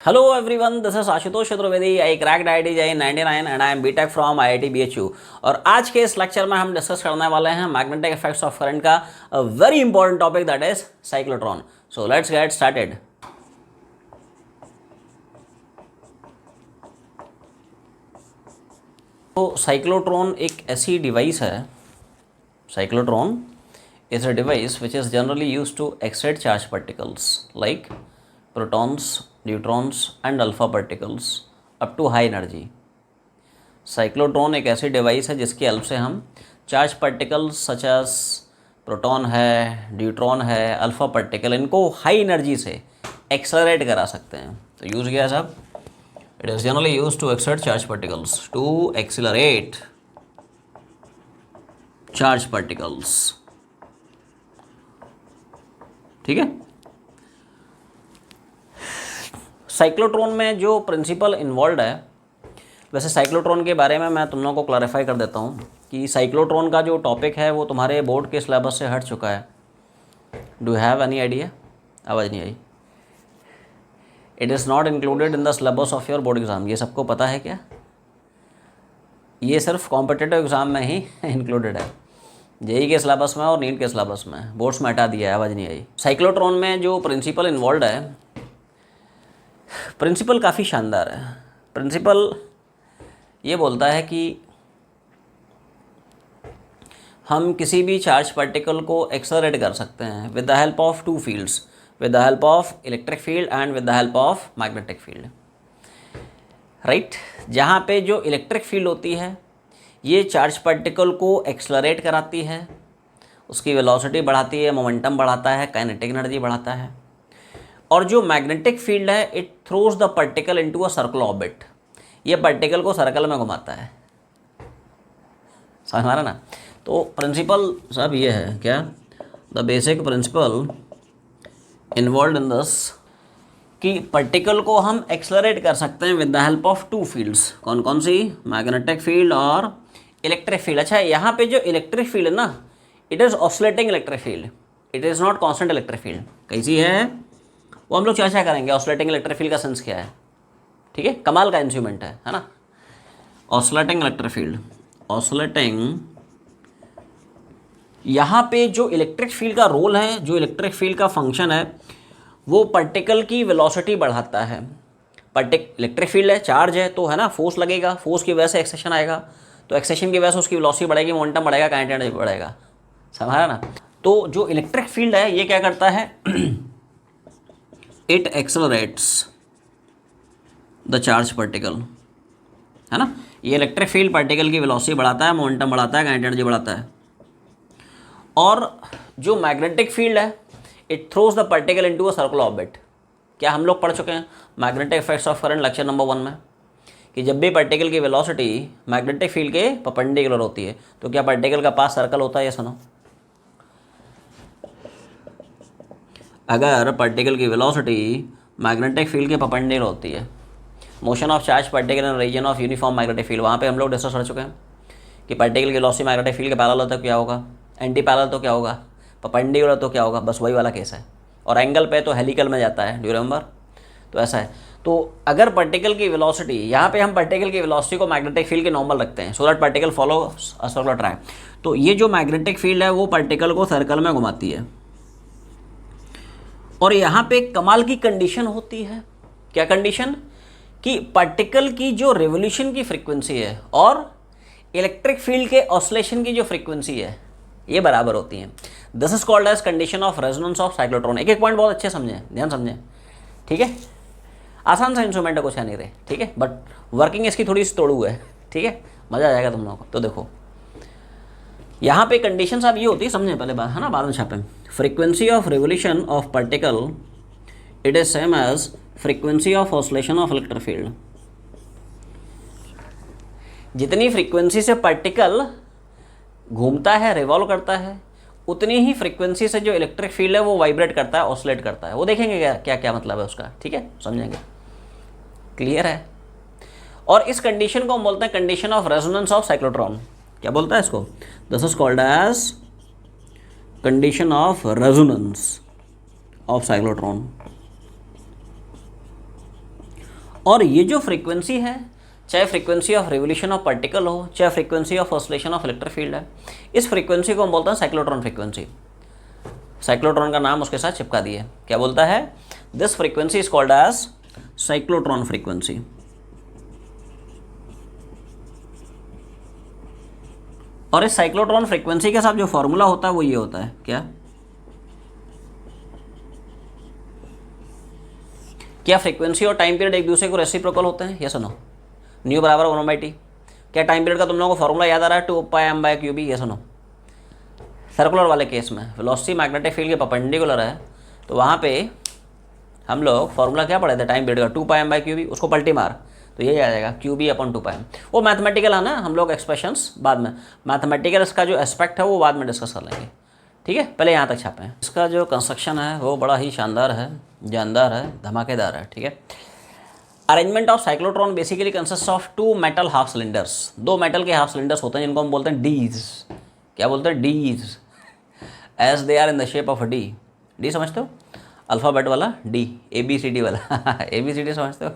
Hello everyone, this is Ashutosh Chaturvedi. I cracked IIT JEE 99 and I am BTech from IIT BHU. और आज के इस lecture में हम डिस्कस करने वाले हैं मैग्नेटिक इफेक्ट्स ऑफ करंट का very important topic that is cyclotron. So let's get started. तो साइक्लोट्रॉन एक ऐसी डिवाइस है. Cyclotron is a device which is generally used to excite charged particles like protons, neutrons and alpha particles up to high energy. Cyclotron एक ऐसी device है जिसकी help से हम charge particles such as proton है, neutron है, alpha particle, इनको high energy से एक्सेलरेट करा सकते हैं. तो यूज़ किया है साहब. It is generally use to excite charge particles, to accelerate charge particles. ठीक है. साइक्लोट्रॉन में जो प्रिंसिपल इन्वॉल्व है, वैसे साइक्लोट्रॉन के बारे में मैं तुम लोगों को क्लैरिफाई कर देता हूँ कि साइक्लोट्रॉन का जो टॉपिक है वो तुम्हारे बोर्ड के सिलेबस से हट चुका है. Do have any idea? आवाज़ नहीं आई. It is not included in the syllabus of your board exam. ये सबको पता है क्या? ये सिर्फ कॉम्पिटिटिव एग्ज़ाम में ही इंक्लूडेड है. जेई के सिलेबस में और नीट के सिलेबस में, बोर्ड्स में हटा दिया है. आवाज़ नहीं आई. साइक्लोट्रॉन में जो प्रिंसिपल इन्वॉल्व है, प्रिंसिपल काफ़ी शानदार है. प्रिंसिपल ये बोलता है कि हम किसी भी चार्ज पार्टिकल को एक्सेलरेट कर सकते हैं with the help of two fields, with the help of electric field and with the help of magnetic field. Right. जहाँ पे जो इलेक्ट्रिक फील्ड होती है ये चार्ज पार्टिकल को एक्सेलरेट कराती है, उसकी वेलोसिटी बढ़ाती है, मोमेंटम बढ़ाता है, काइनेटिक एनर्जी बढ़ाता है. और जो मैग्नेटिक फील्ड है it throws the particle into a circular orbit. ये पार्टिकल को सर्कल में घुमाता है. समझ रहा ना? तो प्रिंसिपल सब ये है क्या, the basic principle involve in this कि पार्टिकल को हम एक्सेलरेट कर सकते हैं with the help of two fields. कौन कौन सी? मैग्नेटिक फील्ड और इलेक्ट्रिक फील्ड. अच्छा, यहाँ पे जो इलेक्ट्रिक फील्ड है ना, it is oscillating electric field, it is not constant electric field. कैसी है वो हम लोग चर्चा करेंगे. ऑसिलेटिंग इलेक्ट्रिक फील्ड का सेंस क्या है. ठीक है. कमाल का इंस्ट्रूमेंट है ना. Oscillating electric field, oscillating. यहाँ पे जो इलेक्ट्रिक फील्ड का रोल है, जो इलेक्ट्रिक फील्ड का फंक्शन है, वो पार्टिकल की वेलोसिटी बढ़ाता है. इलेक्ट्रिक फील्ड है, चार्ज है, तो है ना, फोर्स लगेगा, फोर्स की वजह से एक्सेशन आएगा, तो एक्सेशन की वजह से उसकी वेलोसिटी बढ़ेगी, मोमेंटम बढ़ेगा, काइनेटिक एनर्जी बढ़ेगा. समझा ना? तो जो इलेक्ट्रिक फील्ड है ये क्या करता है, it accelerates the charge particle. है ना. ये इलेक्ट्रिक फील्ड पार्टिकल की वेलोसिटी बढ़ाता है, मोमेंटम बढ़ाता है, काइनेटिक एनर्जी बढ़ाता है. और जो मैग्नेटिक फील्ड है it throws the particle into a circular orbit. क्या हम लोग पढ़ चुके हैं magnetic effects of current lecture number 1 में कि जब भी पार्टिकल की वेलोसिटी मैग्नेटिक फील्ड के परपेंडिकुलर होती है तो क्या पार्टिकल का पास सर्कल होता है? ये सुनो. अगर पार्टिकल की वेलोसिटी मैग्नेटिक फील्ड के परपेंडिकुलर होती है, motion of charge particle in region of uniform magnetic field, वहाँ पे हम लोग डिस्कस कर चुके हैं कि पार्टिकल की वेलोसिटी मैग्नेटिक फील्ड के पैरेलल होता है, क्या होगा, एंटी पैरेलल तो क्या होगा, परपेंडिकुलर तो क्या होगा. बस वही वाला केस है. और एंगल पे तो हेलिकल में जाता है. Do you remember? तो ऐसा है. तो अगर पार्टिकल की वेलोसिटी, यहाँ पे हम पार्टिकल की वेलोसिटी को मैग्नेटिक फील्ड के नॉर्मल रखते हैं so that particle follow a circular track. तो ये जो मैग्नेटिक फील्ड है वो पार्टिकल को सर्कल में घुमाती है. और यहाँ पे कमाल की कंडीशन होती है. क्या कंडीशन? कि पार्टिकल की जो रेवोल्यूशन की फ्रीक्वेंसी है और इलेक्ट्रिक फील्ड के ऑसिलेशन की जो फ्रीक्वेंसी है ये बराबर होती हैं. This is called as condition of resonance of cyclotron. एक एक पॉइंट बहुत अच्छे समझें, ध्यान समझें. ठीक है. आसान सा इंस्ट्रूमेंट है, कुछ है नहीं रहे. ठीक है. बट वर्किंग इसकी थोड़ी सी तोड़ू है. ठीक है. मज़ा आ जाएगा तुम लोगों को. तो देखो यहाँ पे कंडीशन साहब ये होती है, समझें पहले बात, है ना, बाद में छापें. Frequency of revolution of particle it is same as frequency of oscillation of electric field. जितनी फ्रीक्वेंसी से पार्टिकल घूमता है, रिवॉल्व करता है, उतनी ही फ्रीक्वेंसी से जो इलेक्ट्रिक फील्ड है वो वाइब्रेट करता है, ऑसिलेट करता है. वो देखेंगे क्या क्या क्या मतलब है उसका. ठीक है. समझेंगे. क्लियर है. और इस कंडीशन को हम बोलते हैं condition of resonance of cyclotron. क्या बोलता है इसको? This is called as condition of resonance of cyclotron. और ये जो फ्रीक्वेंसी है, चाहे frequency of revolution of particle हो, चाहे frequency of oscillation of electric field है, इस फ्रीक्वेंसी को हम बोलते हैं साइक्लोट्रॉन फ्रीक्वेंसी। साइक्लोट्रॉन का नाम उसके साथ चिपका दिए। क्या बोलता है? This frequency is called as cyclotron frequency. और इस साइक्लोट्रॉन फ्रीक्वेंसी के साथ जो फॉर्मूला होता है वो ये होता है, क्या फ्रीक्वेंसी और टाइम पीरियड एक दूसरे को रेसिप्रोकल होते हैं? यस और नो? न्यू बराबर 1/t। क्या टाइम पीरियड का तुम लोगों को फॉर्मूला याद आ रहा है? 2πm/qb। यस और नो? सर्कुलर वाले केस में वेलोसिटी मैग्नेटिक फील्ड के परपेंडिकुलर है, तो वहाँ पे हम लोग फॉर्मूला क्या पढ़े थे टाइम पीरियड का? 2πm/qb। उसको पलटी मार तो यही आ जाएगा qb/2πm। वो मैथमेटिकल है ना, हम लोग एक्सप्रेशंस बाद में, मैथमेटिकल इसका जो एस्पेक्ट है वो बाद में डिस्कस कर लेंगे, ठीक है? पहले यहाँ तक छापें। इसका जो कंस्ट्रक्शन है वो बड़ा ही शानदार है, जानदार है, धमाकेदार है, ठीक है? Arrangement of cyclotron basically consist of 2 metal half cylinders. 2 metal के हाफ सिलेंडर्स होते हैं जिनको हम बोलते हैं डीज। क्या बोलते हैं? Dees, as they are in the shape of D. D समझते हो? अल्फ़ाबेट वाला डी, ABCD वाला ABCD समझते हो?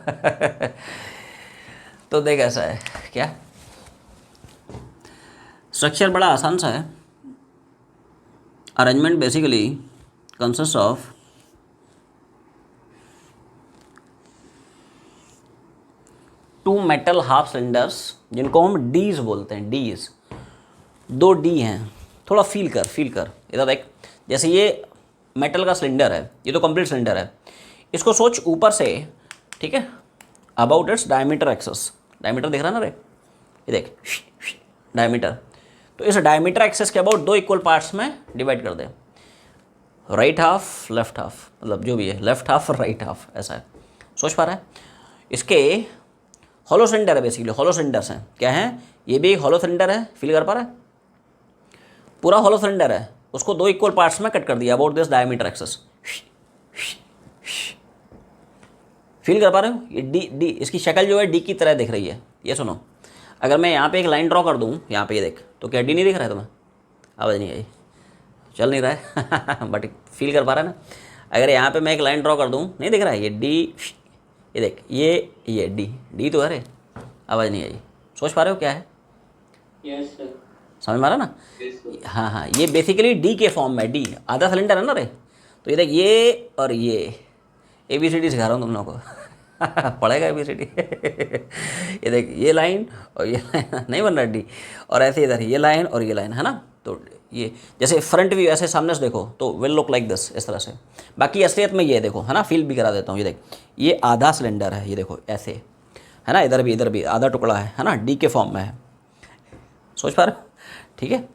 तो देख ऐसा है, क्या स्ट्रक्चर बड़ा आसान सा है। Arrangement basically consist of two metal half cylinders जिनको हम डीज बोलते हैं। डीज, 2 डी हैं। थोड़ा फील कर इधर देख। जैसे ये मेटल का सिलेंडर है, ये तो कंप्लीट सिलेंडर है। इसको सोच ऊपर से, ठीक है, about its diameter axis. Diameter दिख रहा है ना रे? ये देख डायमीटर। तो इस डायमीटर एक्सेस के अबाउट 2 इक्वल पार्ट्स में डिवाइड कर दे, राइट हाफ लेफ्ट हाफ, मतलब जो भी है लेफ्ट हाफ और राइट हाफ, ऐसा है। सोच पा रहा है? इसके हॉलो सिलेंडर है, बेसिकली हॉलो सिलेंडर्स हैं। क्या है? ये भी एक हॉलो सिलेंडर है, फील कर पा रहा है? पूरा हॉलो सिलेंडर है, उसको 2 इक्वल पार्ट्स में कट कर दिया about this diameter axis. Feel कर पा रहे हो? ये डी, इसकी शक्ल जो है डी की तरह दिख रही है। ये सुनो, अगर मैं यहाँ पे एक लाइन ड्रॉ कर दूँ यहाँ पे, ये देख, तो क्या डी नहीं दिख रहा है तुम्हें? आवाज़ नहीं आई, चल नहीं रहा है बट फील कर पा रहा है ना? अगर यहाँ पे मैं एक लाइन ड्रॉ कर दूँ, नहीं दिख रहा है? ये डी, ये देख, ये डी तो है रे। आवाज़ नहीं आई, सोच पा रहे हो क्या है? Yes sir. समझ में आ रहा ना? हाँ, ये बेसिकली डी के फॉर्म में, डी आधा सिलेंडर है ना रे। तो ये देख, ये और ये ABCD सिखा रहा हूँ तुम लोगों को पढ़ेगा ABCD ये देख, ये लाइन और ये लाइन नहीं बन रहा डी, और ऐसे इधर ये लाइन और ये लाइन है ना। तो ये जैसे फ्रंट व्यू ऐसे सामने से देखो तो विल लुक लाइक दिस, इस तरह से। बाकी असलियत में ये देखो, है ना, फील भी करा देता हूँ। ये देख, ये आधा सिलेंडर है, ये देखो ऐसे, है ना, इधर भी आधा टुकड़ा है ना, डी के फॉर्म में है। सोच पा रहे हो? ठीक है,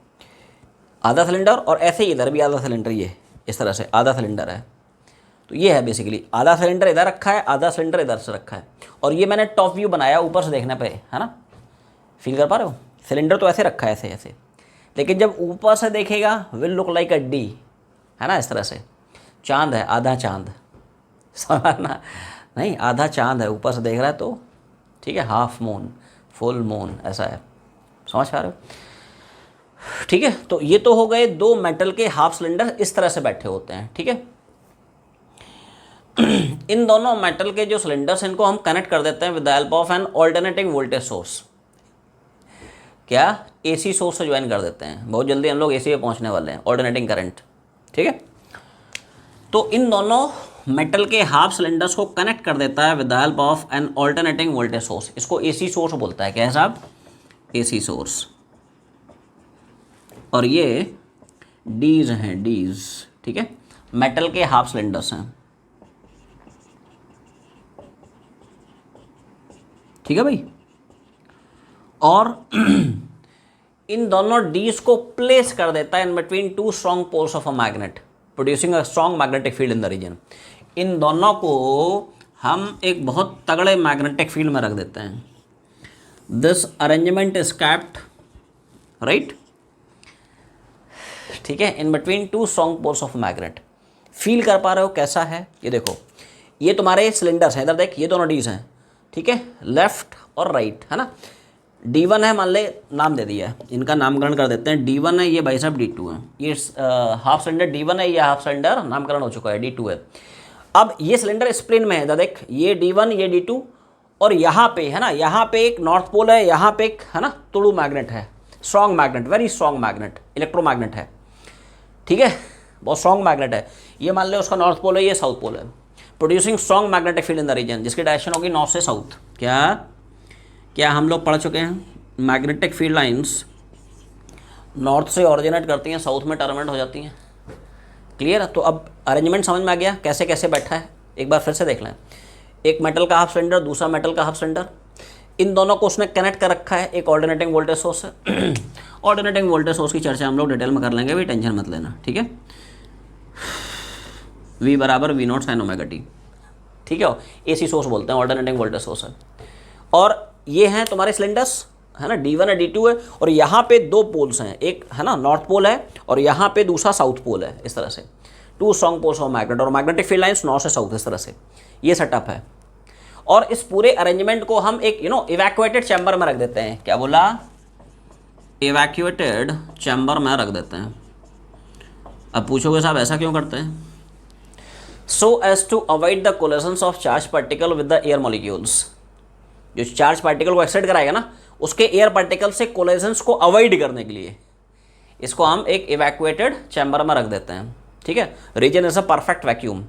आधा सिलेंडर, और ऐसे ही इधर भी आधा सिलेंडर, ये इस तरह से आधा सिलेंडर है। तो ये है बेसिकली, आधा सिलेंडर इधर रखा है, आधा सिलेंडर इधर से रखा है। और ये मैंने टॉप व्यू बनाया ऊपर से देखने पे, है ना, फील कर पा रहे हो? सिलेंडर तो ऐसे रखा है, ऐसे ऐसे, लेकिन जब ऊपर से देखेगा will look like a D, है ना, इस तरह से। चांद है, आधा चांद, समझना नहीं, आधा चांद है, ऊपर से देख रहा है तो, ठीक है, हाफ मून, फुल मून, ऐसा है। समझ पा रहे हो? ठीक है, तो ये तो हो गए 2 मेटल के हाफ सिलेंडर, इस तरह से बैठे होते हैं, ठीक है। इन दोनों मेटल के जो सिलेंडर्स, इनको हम कनेक्ट कर देते हैं with the help of an alternating voltage source. क्या? AC सोर्स से ज्वाइन कर देते हैं। बहुत जल्दी हम लोग AC पे पहुंचने वाले हैं, ऑल्टरनेटिंग करंट, ठीक है। तो इन दोनों मेटल के हाफ सिलेंडर्स को कनेक्ट कर देता है with the help of an alternating voltage source. इसको AC सोर्स बोलता है। क्या है साहब? AC source. और ये डीज हैं, डीज, ठीक है, मेटल के हाफ सिलेंडर्स हैं, ठीक है भाई। और इन दोनों डीज को प्लेस कर देता है in between 2 strong poles of a magnet, producing a strong magnetic field in the region. इन दोनों को हम एक बहुत तगड़े मैग्नेटिक फील्ड में रख देते हैं। This arrangement is kept, right, ठीक है, in between 2 strong poles of magnet. Feel कर पा रहे हो कैसा है? ये देखो, ये तुम्हारे सिलेंडर्स हैं, इधर देख, ये दोनों डीज हैं, ठीक है, लेफ्ट और राइट, है ना। D1 है, मान ले, नाम दे दिया है, इनका नामकरण कर देते हैं। D1 है, ये भाई साहब D2 है। ये हाफ सिलेंडर D1 है, ये हाफ सिलेंडर नामकरण हो चुका है, D2 है। अब ये सिलेंडर स्प्लिन में है, इधर देख, ये D1 ये D2, और यहाँ पे है ना, यहाँ पे एक नॉर्थ पोल है, यहाँ पे एक है ना तुड़ू मैग्नेट है, strong magnet, very strong magnet, electromagnet है, ठीक है, बहुत स्ट्रॉन्ग मैग्नेट है। ये मान लो उसका नॉर्थ पोल है, ये साउथ पोल है, producing strong magnetic field in the region, जिसकी डायरेक्शन होगी नॉर्थ से साउथ। क्या हम लोग पढ़ चुके हैं, मैग्नेटिक फील्ड लाइंस नॉर्थ से ऑरिजिनेट करती हैं, साउथ में टर्मिनेट हो जाती हैं। क्लियर है? तो अब अरेंजमेंट समझ में आ गया कैसे कैसे बैठा है, एक बार फिर से देख लें। एक मेटल का हाफ सिलेंडर, दूसरा मेटल का हाफ सिलेंडर, इन दोनों को उसने कनेक्ट कर रखा है एक ऑल्टरनेटिंग वोल्टेज सोर्स है। ऑल्टरनेटिंग वोल्टेज सोर्स की चर्चा हम लोग डिटेल में कर लेंगे, भी टेंशन मत लेना, ठीक है। V बराबर V not sine omega T, ठीक है, AC सोर्स बोलते हैं, ऑल्टरनेटिंग वोल्टेज सोर्स है। और ये हैं तुम्हारे सिलेंडर्स, है ना, D1 है D2 है, और यहाँ पे दो पोल्स हैं, एक है ना नॉर्थ पोल है और यहाँ पे दूसरा साउथ पोल है, इस तरह से two strong poles of magnet, और मैग्नेटिक फील्ड लाइंस नॉर्थ से साउथ, इस तरह से ये सेटअप है। और इस पूरे अरेंजमेंट को हम एक इवैक्यूएटेड चैम्बर में रख देते हैं। क्या बोला? इवैक्यूएटेड चैम्बर में रख देते हैं। अब पूछोगे साहब ऐसा क्यों करते हैं? So as to avoid the collisions of charge particle with the air molecules. जो चार्ज पार्टिकल को एक्साइट कराएगा ना, उसके एयर पार्टिकल से कोलिजन्स को अवॉइड करने के लिए इसको हम एक इवैक्यूएटेड चैम्बर में रख देते हैं, ठीक है। Region is a perfect vacuum,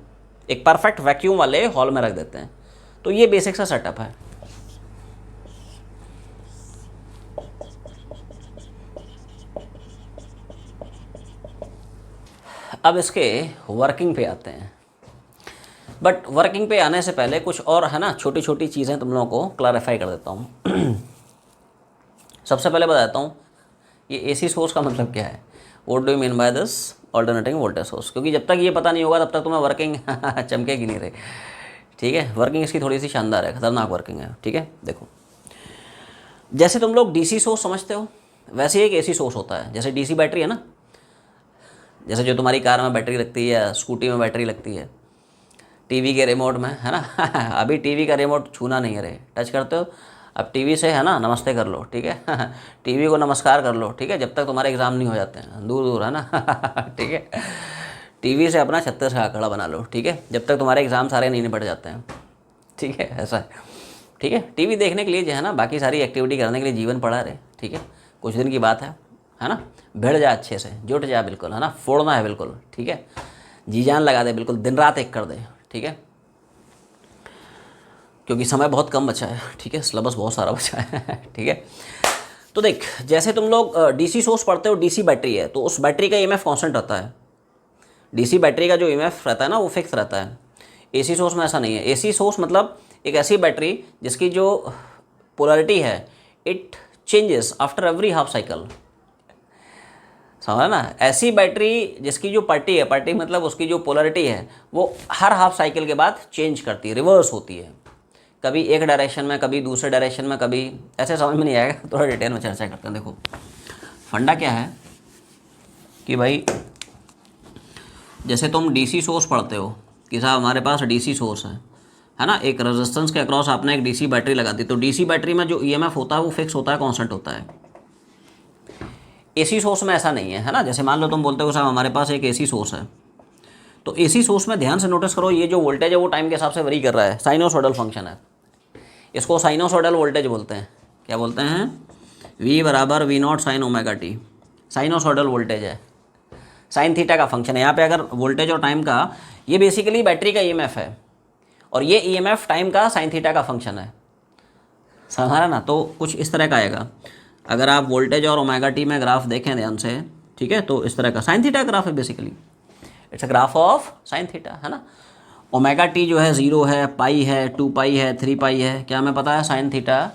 एक परफेक्ट वैक्यूम वाले हॉल में रख देते हैं। तो ये बेसिक सा सेटअप है। अब इसके वर्किंग पे आते हैं, बट वर्किंग पे आने से पहले कुछ और है ना छोटी छोटी चीज़ें तुम लोगों को क्लैरिफाई कर देता हूँ। सबसे पहले बताता हूँ ये AC सोर्स का मतलब क्या है, what do you mean by this alternating voltage source, क्योंकि जब तक ये पता नहीं होगा तब तक तुम्हें वर्किंग चमकेगी नहीं रही, ठीक है। वर्किंग इसकी थोड़ी सी शानदार है, खतरनाक वर्किंग है, ठीक है। देखो, जैसे तुम लोग DC सोर्स समझते हो वैसे एक AC सोर्स होता है। जैसे DC बैटरी है ना, जैसे जो तुम्हारी कार में बैटरी लगती है, स्कूटी में बैटरी लगती है, टीवी के रिमोट में, है ना। अभी टीवी का रिमोट छूना नहीं है रे, टच करते हो, अब टीवी से है ना नमस्ते कर लो, ठीक है। टीवी को नमस्कार कर लो, ठीक है, जब तक तुम्हारे एग्ज़ाम नहीं हो जाते हैं, दूर दूर, है ना। ठीक है, टीवी से अपना 36 का आंकड़ा बना लो, ठीक है, जब तक तुम्हारे एग्ज़ाम सारे नहीं निपट जाते हैं, ठीक है, ऐसा है, ठीक है। टीवी देखने के लिए जो है ना, बाकी सारी एक्टिविटी करने के लिए जीवन पड़ा रहे, ठीक है, कुछ दिन की बात है ना। भिड़ जा अच्छे से, जुट जा बिल्कुल, है ना, फोड़ना है बिल्कुल, ठीक है, जी जान लगा दे बिल्कुल, दिन रात एक कर दे, ठीक है, क्योंकि समय बहुत कम बचा है, ठीक है, सिलेबस बहुत सारा बचा है। ठीक है, तो देख, जैसे तुम लोग DC सोर्स पढ़ते हो, DC बैटरी है तो उस बैटरी का EMF कांस्टेंट रहता है। DC बैटरी का जो EMF रहता है ना वो फिक्स रहता है। AC सोर्स में ऐसा नहीं है। AC सोर्स मतलब एक ऐसी बैटरी जिसकी जो पोलैरिटी है it changes after every half cycle, समझा ना। ऐसी बैटरी जिसकी जो पार्टी मतलब उसकी जो पोलैरिटी है वो हर हाफ साइकिल के बाद चेंज करती है, रिवर्स होती है, कभी एक डायरेक्शन में, कभी दूसरे डायरेक्शन में, कभी ऐसे समझ में नहीं आएगा, थोड़ा डिटेल में चर्चा करते हैं। देखो, फंडा क्या है कि भाई जैसे तुम DC सोर्स पढ़ते हो कि साहब हमारे पास DC सोर्स है ना, एक रेजिस्टेंस के अक्रॉस आपने एक DC बैटरी लगा दी, तो DC बैटरी में जो EMF होता है वो फिक्स होता है, कॉन्स्टेंट होता है। AC सोर्स में ऐसा नहीं है ना। जैसे मान लो तुम बोलते हो साहब हमारे पास एक AC सोर्स है, तो AC सोर्स में ध्यान से नोटिस करो, ये जो वोल्टेज है वो टाइम के हिसाब से वेरी कर रहा है, साइनोसॉइडल फंक्शन है, इसको साइनोसॉइडल वोल्टेज बोलते हैं। क्या बोलते हैं? V बराबर V not sine omega T, sinusoidal voltage है, साइन थीटा का फंक्शन है। यहाँ पे अगर वोल्टेज और टाइम का, ये बेसिकली बैटरी का EMF है और ये EMF टाइम का साइन थीटा का फंक्शन है, समझा ना। तो कुछ इस तरह का आएगा, अगर आप वोल्टेज और ओमेगा टी में ग्राफ देखें ध्यान से, ठीक है, तो इस तरह का साइन थीटा ग्राफ है, basically it's a graph of sine theta, है ना। ओमेगा टी जो है 0 है, पाई है, 2 पाई है, 3 पाई है, क्या हमें पता है? साइन थीटा,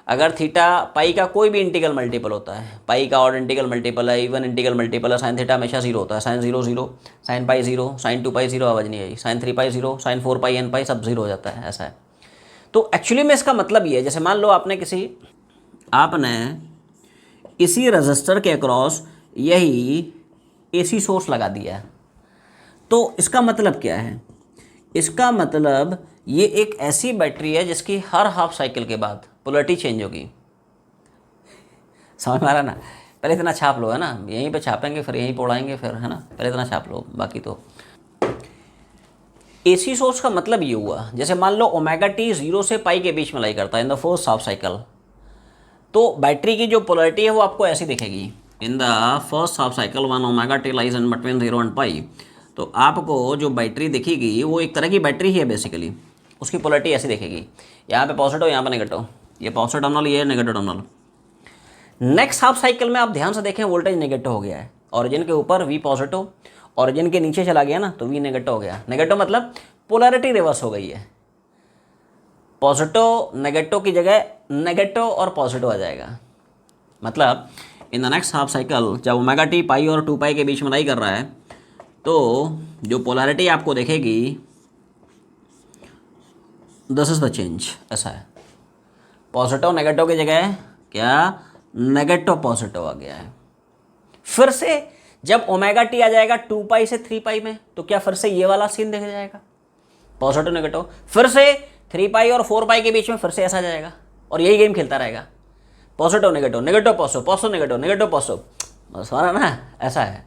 अगर थीटा पाई का कोई भी इंटीग्रल मल्टीपल होता है, पाई का ऑड इंटीग्रल मल्टीपल है, इवन इंटीग्रल मल्टीपल है, साइन थीटा हमेशा 0 होता है। साइन 0 0, साइन पाई 0, साइन 2 पाई 0, आवाज़ नहीं आई, साइन 3 पाई 0, साइन 4 पाई n पाई सब 0 हो जाता है, ऐसा है। तो एक्चुअली में इसका मतलब ये है, जैसे मान लो आपने इसी रजिस्टर के अक्रॉस यही AC सोर्स लगा दिया है, तो इसका मतलब क्या है? इसका मतलब ये एक ऐसी बैटरी है जिसकी हर हाफ साइकिल के बाद पोलैरिटी चेंज होगी, समझ में आ रहा ना। पहले इतना छाप लो, है ना, यहीं पे छापेंगे फिर यहीं पे उड़ाएंगे फिर, है ना, पहले इतना छाप लो, बाकी तो एसी सोर्स का मतलब ये हुआ, जैसे मान लो ओमेगा टी 0 से पाई के बीच में लाई करता है in the first half cycle, तो बैटरी की जो पोलैरिटी है वो आपको ऐसी दिखेगी, in the first half cycle 1 omega T lies in between 0 and pi. तो आपको जो बैटरी दिखेगी वो एक तरह की बैटरी ही है बेसिकली, उसकी पोलैरिटी ऐसी दिखेगी, यहाँ पे पॉजिटिव, यहाँ पे नेगेटिव, ये पॉजिटिव टर्मिनल, ये negative terminal. Next half cycle में आप ध्यान से देखें वोल्टेज नेगेटिव हो गया है, ऑरिजिन के ऊपर वी पॉजिटिव, ऑरिजिन के नीचे चला गया ना तो वी नेगेटिव हो गया। नेगेटिव मतलब पोलैरिटी रिवर्स हो गई है, पॉजिटिव नेगेटिव की जगह नेगेटिव और पॉजिटिव आ जाएगा। मतलब in the next half cycle जब ओमेगा टी पाई और 2 पाई के बीच में लाई कर रहा है तो जो पोलैरिटी आपको देखेगी दिस इज द चेंज, ऐसा है, पॉजिटिव नेगेटिव की जगह क्या नेगेटिव पॉजिटिव आ गया है। फिर से जब ओमेगा टी आ जाएगा 2 पाई से 3 पाई में तो क्या फिर से ये वाला सीन देखा जाएगा, पॉजिटिव नेगेटिव, फिर से 3 पाई और 4 पाई के बीच में फिर से ऐसा जाएगा और यही गेम खेलता रहेगा, positive negative, negative positive, positive negative, negative positive, बस वाला ना, ऐसा है।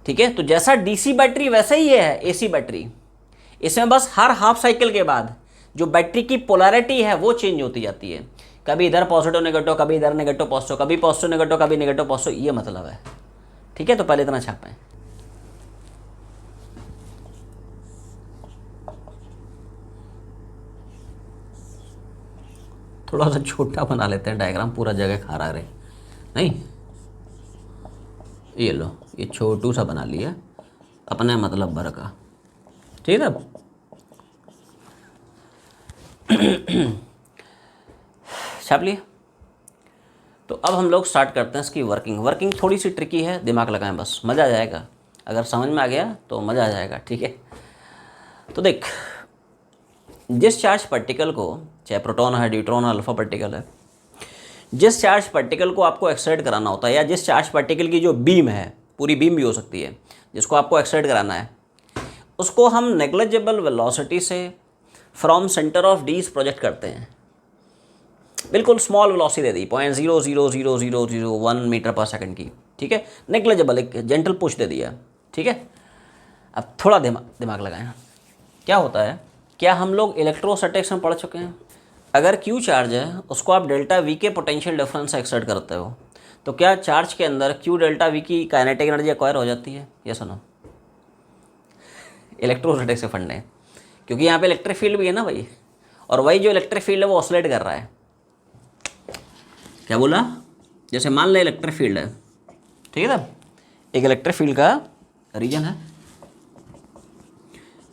ठीक है, तो जैसा डीसी बैटरी वैसा ही ये है एसी बैटरी, इसमें बस हर हाफ साइकिल के बाद जो बैटरी की पोलैरिटी है वो चेंज होती जाती है, कभी इधर पॉजिटिव नेगेटिव, कभी इधर नेगेटिव पॉजिटिव, कभी पॉजिटिव नेगेटिव, कभी नेगेटिव पॉजिटिव, ये मतलब है। ठीक है, तो पहले इतना छापें। थोड़ा सा छोटा बना लेते हैं डायग्राम, पूरा जगह खा रहा है नहीं, ये लो ये छोटू सा बना लिया अपने मतलब भर का। ठीक है, छाप लिए। तो अब हम लोग स्टार्ट करते हैं इसकी वर्किंग। वर्किंग थोड़ी सी ट्रिकी है, दिमाग लगाएं बस, मज़ा आ जाएगा, अगर समझ में आ गया तो मज़ा आ जाएगा। ठीक है, तो देख, जिस चार्ज पार्टिकल को, चाहे प्रोटॉन है, न्यूट्रॉन है, अल्फा पार्टिकल है, जिस चार्ज पार्टिकल को आपको एक्साइट कराना होता है, या जिस चार्ज पार्टिकल की जो बीम है, पूरी बीम भी हो सकती है, जिसको आपको एक्साइट कराना है, उसको हम नेग्लिजिबल वेलोसिटी से from centre of dees project करते हैं। बिल्कुल स्मॉल वेलोसिटी दे दी, 0.0000001 मीटर पर सेकंड की। ठीक है, नेग्लिजिबल, एक जेंटल पुश दे दिया। ठीक है, अब थोड़ा दिमाग लगाएं, क्या होता है, क्या हम लोग इलेक्ट्रोस्टैटिक्स में पढ़ चुके हैं? अगर क्यू चार्ज है उसको आप डेल्टा वी के पोटेंशियल डिफरेंस से एक्सर्ट करते हो, तो क्या चार्ज के अंदर क्यू डेल्टा वी की काइनेटिक एनर्जी एक्वायर हो जाती है? ये सुनो, इलेक्ट्रोस्टैटिक्स से फंड है, क्योंकि यहाँ पे इलेक्ट्रिक फील्ड भी है ना भाई, और वही जो इलेक्ट्रिक फील्ड है वो ऑसिलेट कर रहा है। क्या बोला? जैसे मान ले इलेक्ट्रिक फील्ड है, ठीक है ना, एक इलेक्ट्रिक फील्ड का रीजन है,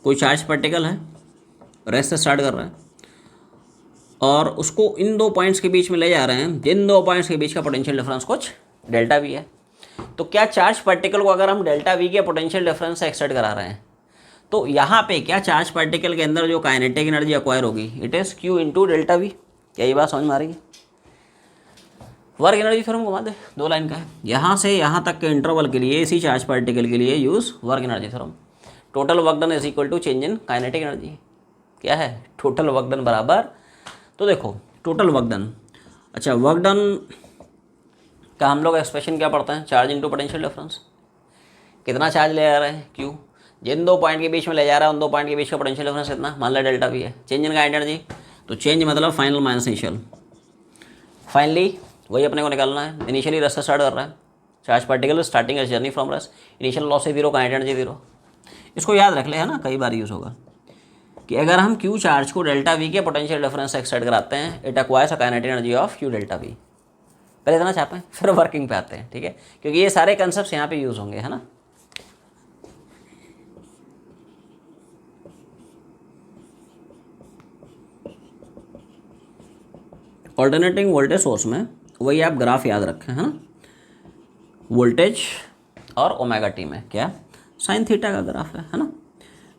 कोई चार्ज पार्टिकल है, रेस्ट से स्टार्ट कर रहा है और उसको इन दो पॉइंट्स के बीच में ले जा रहे हैं, जिन दो पॉइंट्स के बीच का पोटेंशियल डिफरेंस कुछ डेल्टा वी है। तो क्या चार्ज पार्टिकल को अगर हम डेल्टा वी के पोटेंशियल डिफरेंस से एक्सर्ट करा रहे हैं, तो यहाँ पे क्या चार्ज पार्टिकल के अंदर जो काइनेटिक एनर्जी एक्वायर होगी, it is Q into delta we. क्या ये बात समझ में आ रही है? वर्क एनर्जी थ्योरम घुमा दे, 2 लाइन का है, यहाँ से यहाँ तक के इंटरवल के लिए इसी चार्ज पार्टिकल के लिए use work energy theorem. Total work done is equal to change in kinetic energy. क्या है? टोटल वर्क डन बराबर, तो देखो टोटल वर्क डन, अच्छा वर्क डन का हम लोग एक्सप्रेशन क्या पढ़ते हैं? Charge into potential difference. कितना चार्ज ले जा रहे हैं? क्यू, जिन दो पॉइंट के बीच में ले जा रहा है उन दो पॉइंट के बीच का पोटेंशियल डिफरेंस कितना, मान लो डेल्टा वी है। चेंज इन काइनेटिक एनर्जी, तो चेंज मतलब फाइनल माइनस इनिशियल, फाइनली वही अपने को निकालना है। इनिशियली रस से स्टार्ट कर रहा है charge particle, starting as journey from rest, initial loss है 0, काइनेटिक एनर्जी 0। इसको याद रख ले, है ना, कई बार यूज़ होगा कि अगर हम क्यू चार्ज को डेल्टा वी के पोटेंशियल डिफरेंस से एक्सर्ट कराते हैं, it acquires a kinetic energy of Q delta we. पहले इतना छापें, फिर वर्किंग पे आते हैं। ठीक है, क्योंकि ये सारे कंसेप्ट यहाँ पे यूज़ होंगे, है ना। ऑल्टरनेटिंग वोल्टेज सोर्स में वही आप ग्राफ याद रखें, है ना, वोल्टेज और ओमेगा टी में क्या साइन थीटा का ग्राफ है ना,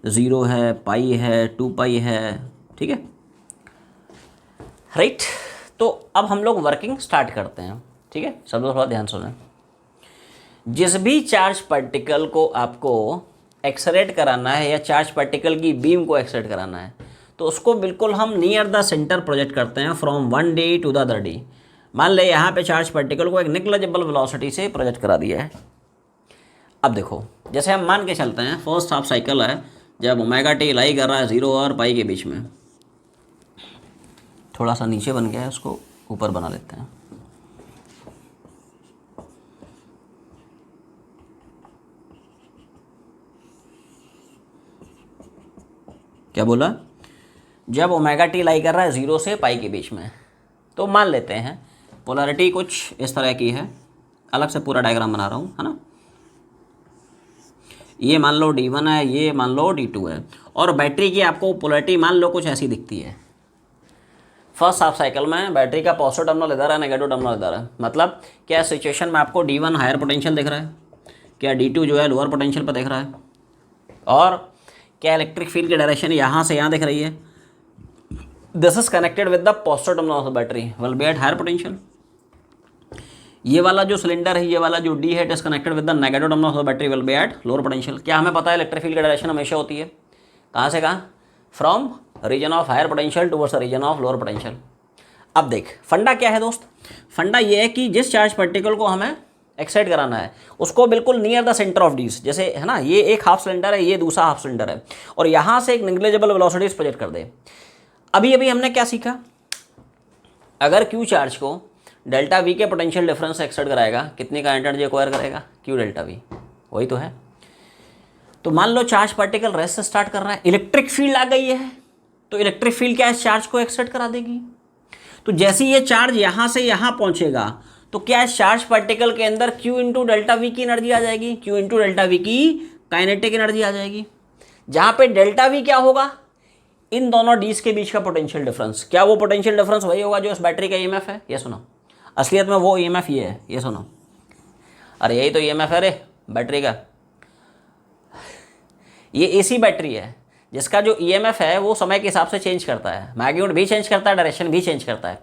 0 है, पाई है, 2 पाई है। ठीक है, राइट। तो अब हम लोग वर्किंग स्टार्ट करते हैं। ठीक है, सब लोग थोड़ा ध्यान सुनें। जिस भी चार्ज पार्टिकल को आपको एक्सरेट कराना है या चार्ज पार्टिकल की बीम को एक्सरेट कराना है, तो उसको बिल्कुल हम नियर द सेंटर प्रोजेक्ट करते हैं from one D to the other D. मान ले यहाँ पे चार्ज पार्टिकल को एक नेग्लिजिबल वेलोसिटी से प्रोजेक्ट करा दिया है। अब देखो, जैसे हम मान के चलते हैं फर्स्ट हाफ साइकिल है, जब ओमेगा टी लाई कर रहा है 0 और पाई के बीच में। थोड़ा सा नीचे बन गया है, उसको ऊपर बना लेते हैं। क्या बोला? जब ओमेगा टी लाई कर रहा है 0 से पाई के बीच में, तो मान लेते हैं पोलैरिटी कुछ इस तरह की है। अलग से पूरा डायग्राम बना रहा हूँ, है ना। ये मान लो D1 है, ये मान लो D2 है, और बैटरी की आपको पोलैरिटी मान लो कुछ ऐसी दिखती है। फर्स्ट हाफ साइकिल में बैटरी का पॉजिटिव टर्मिनल इधर है, नेगेटिव टर्मिनल इधर है। मतलब क्या सिचुएशन में आपको D1 हायर पोटेंशियल दिख रहा है, क्या D2 जो है लोअर पोटेंशियल पर दिख रहा है, और क्या इलेक्ट्रिक फील्ड की डायरेक्शन यहाँ से यहाँ दिख रही है। This is connected with the positive terminal of the battery will be at higher potential. ये वाला जो सिलेंडर है, ये वाला जो D है, it is connected with the negative terminal of the battery will be at lower potential. क्या हमें पता है इलेक्ट्रिक फील्ड की डायरेक्शन हमेशा होती है कहाँ से कहाँ? From region of higher potential towards the region of lower potential. अब देख फंडा क्या है दोस्त, फंडा ये है कि जिस चार्ज पार्टिकल को हमें एक्साइट कराना है उसको बिल्कुल नियर द सेंटर ऑफ डीज, जैसे है ना, ये एक हाफ सिलेंडर है, ये दूसरा हाफ सिलेंडर है, और यहाँ से एक निग्लेजेबल वेलोसिटी प्रोजेक्ट कर दे। अभी अभी हमने क्या सीखा, अगर क्यू चार्ज को डेल्टा वी के पोटेंशियल डिफरेंस से एक्साइट कराएगा, कितनी का एनर्जी एक्वायर करेगा? क्यू डेल्टा वी, वही तो है। तो मान लो चार्ज पार्टिकल रेस्ट से स्टार्ट कर रहा है, इलेक्ट्रिक फील्ड आ गई है, तो इलेक्ट्रिक फील्ड क्या इस चार्ज को एक्साइट करा देगी। तो जैसे ये चार्ज यहाँ से यहाँ पहुँचेगा, तो क्या इस चार्ज पार्टिकल के अंदर Q इंटू डेल्टा वी की एनर्जी आ जाएगी, Q इंटू डेल्टा वी की काइनेटिक एनर्जी आ जाएगी, जहाँ पे डेल्टा वी क्या होगा, इन दोनों डीज के बीच का पोटेंशियल डिफरेंस। क्या वो पोटेंशियल डिफरेंस वही होगा जो इस बैटरी का ईएमएफ है? ये सुनो, असलियत में वो ईएमएफ ये है, ये सुनो। अरे यही तो ईएमएफ है रे बैटरी का। ये एसी बैटरी है जिसका जो ईएमएफ है वो समय के हिसाब से चेंज करता है, मैग्नीट्यूड भी चेंज करता है, डायरेक्शन भी चेंज करता है।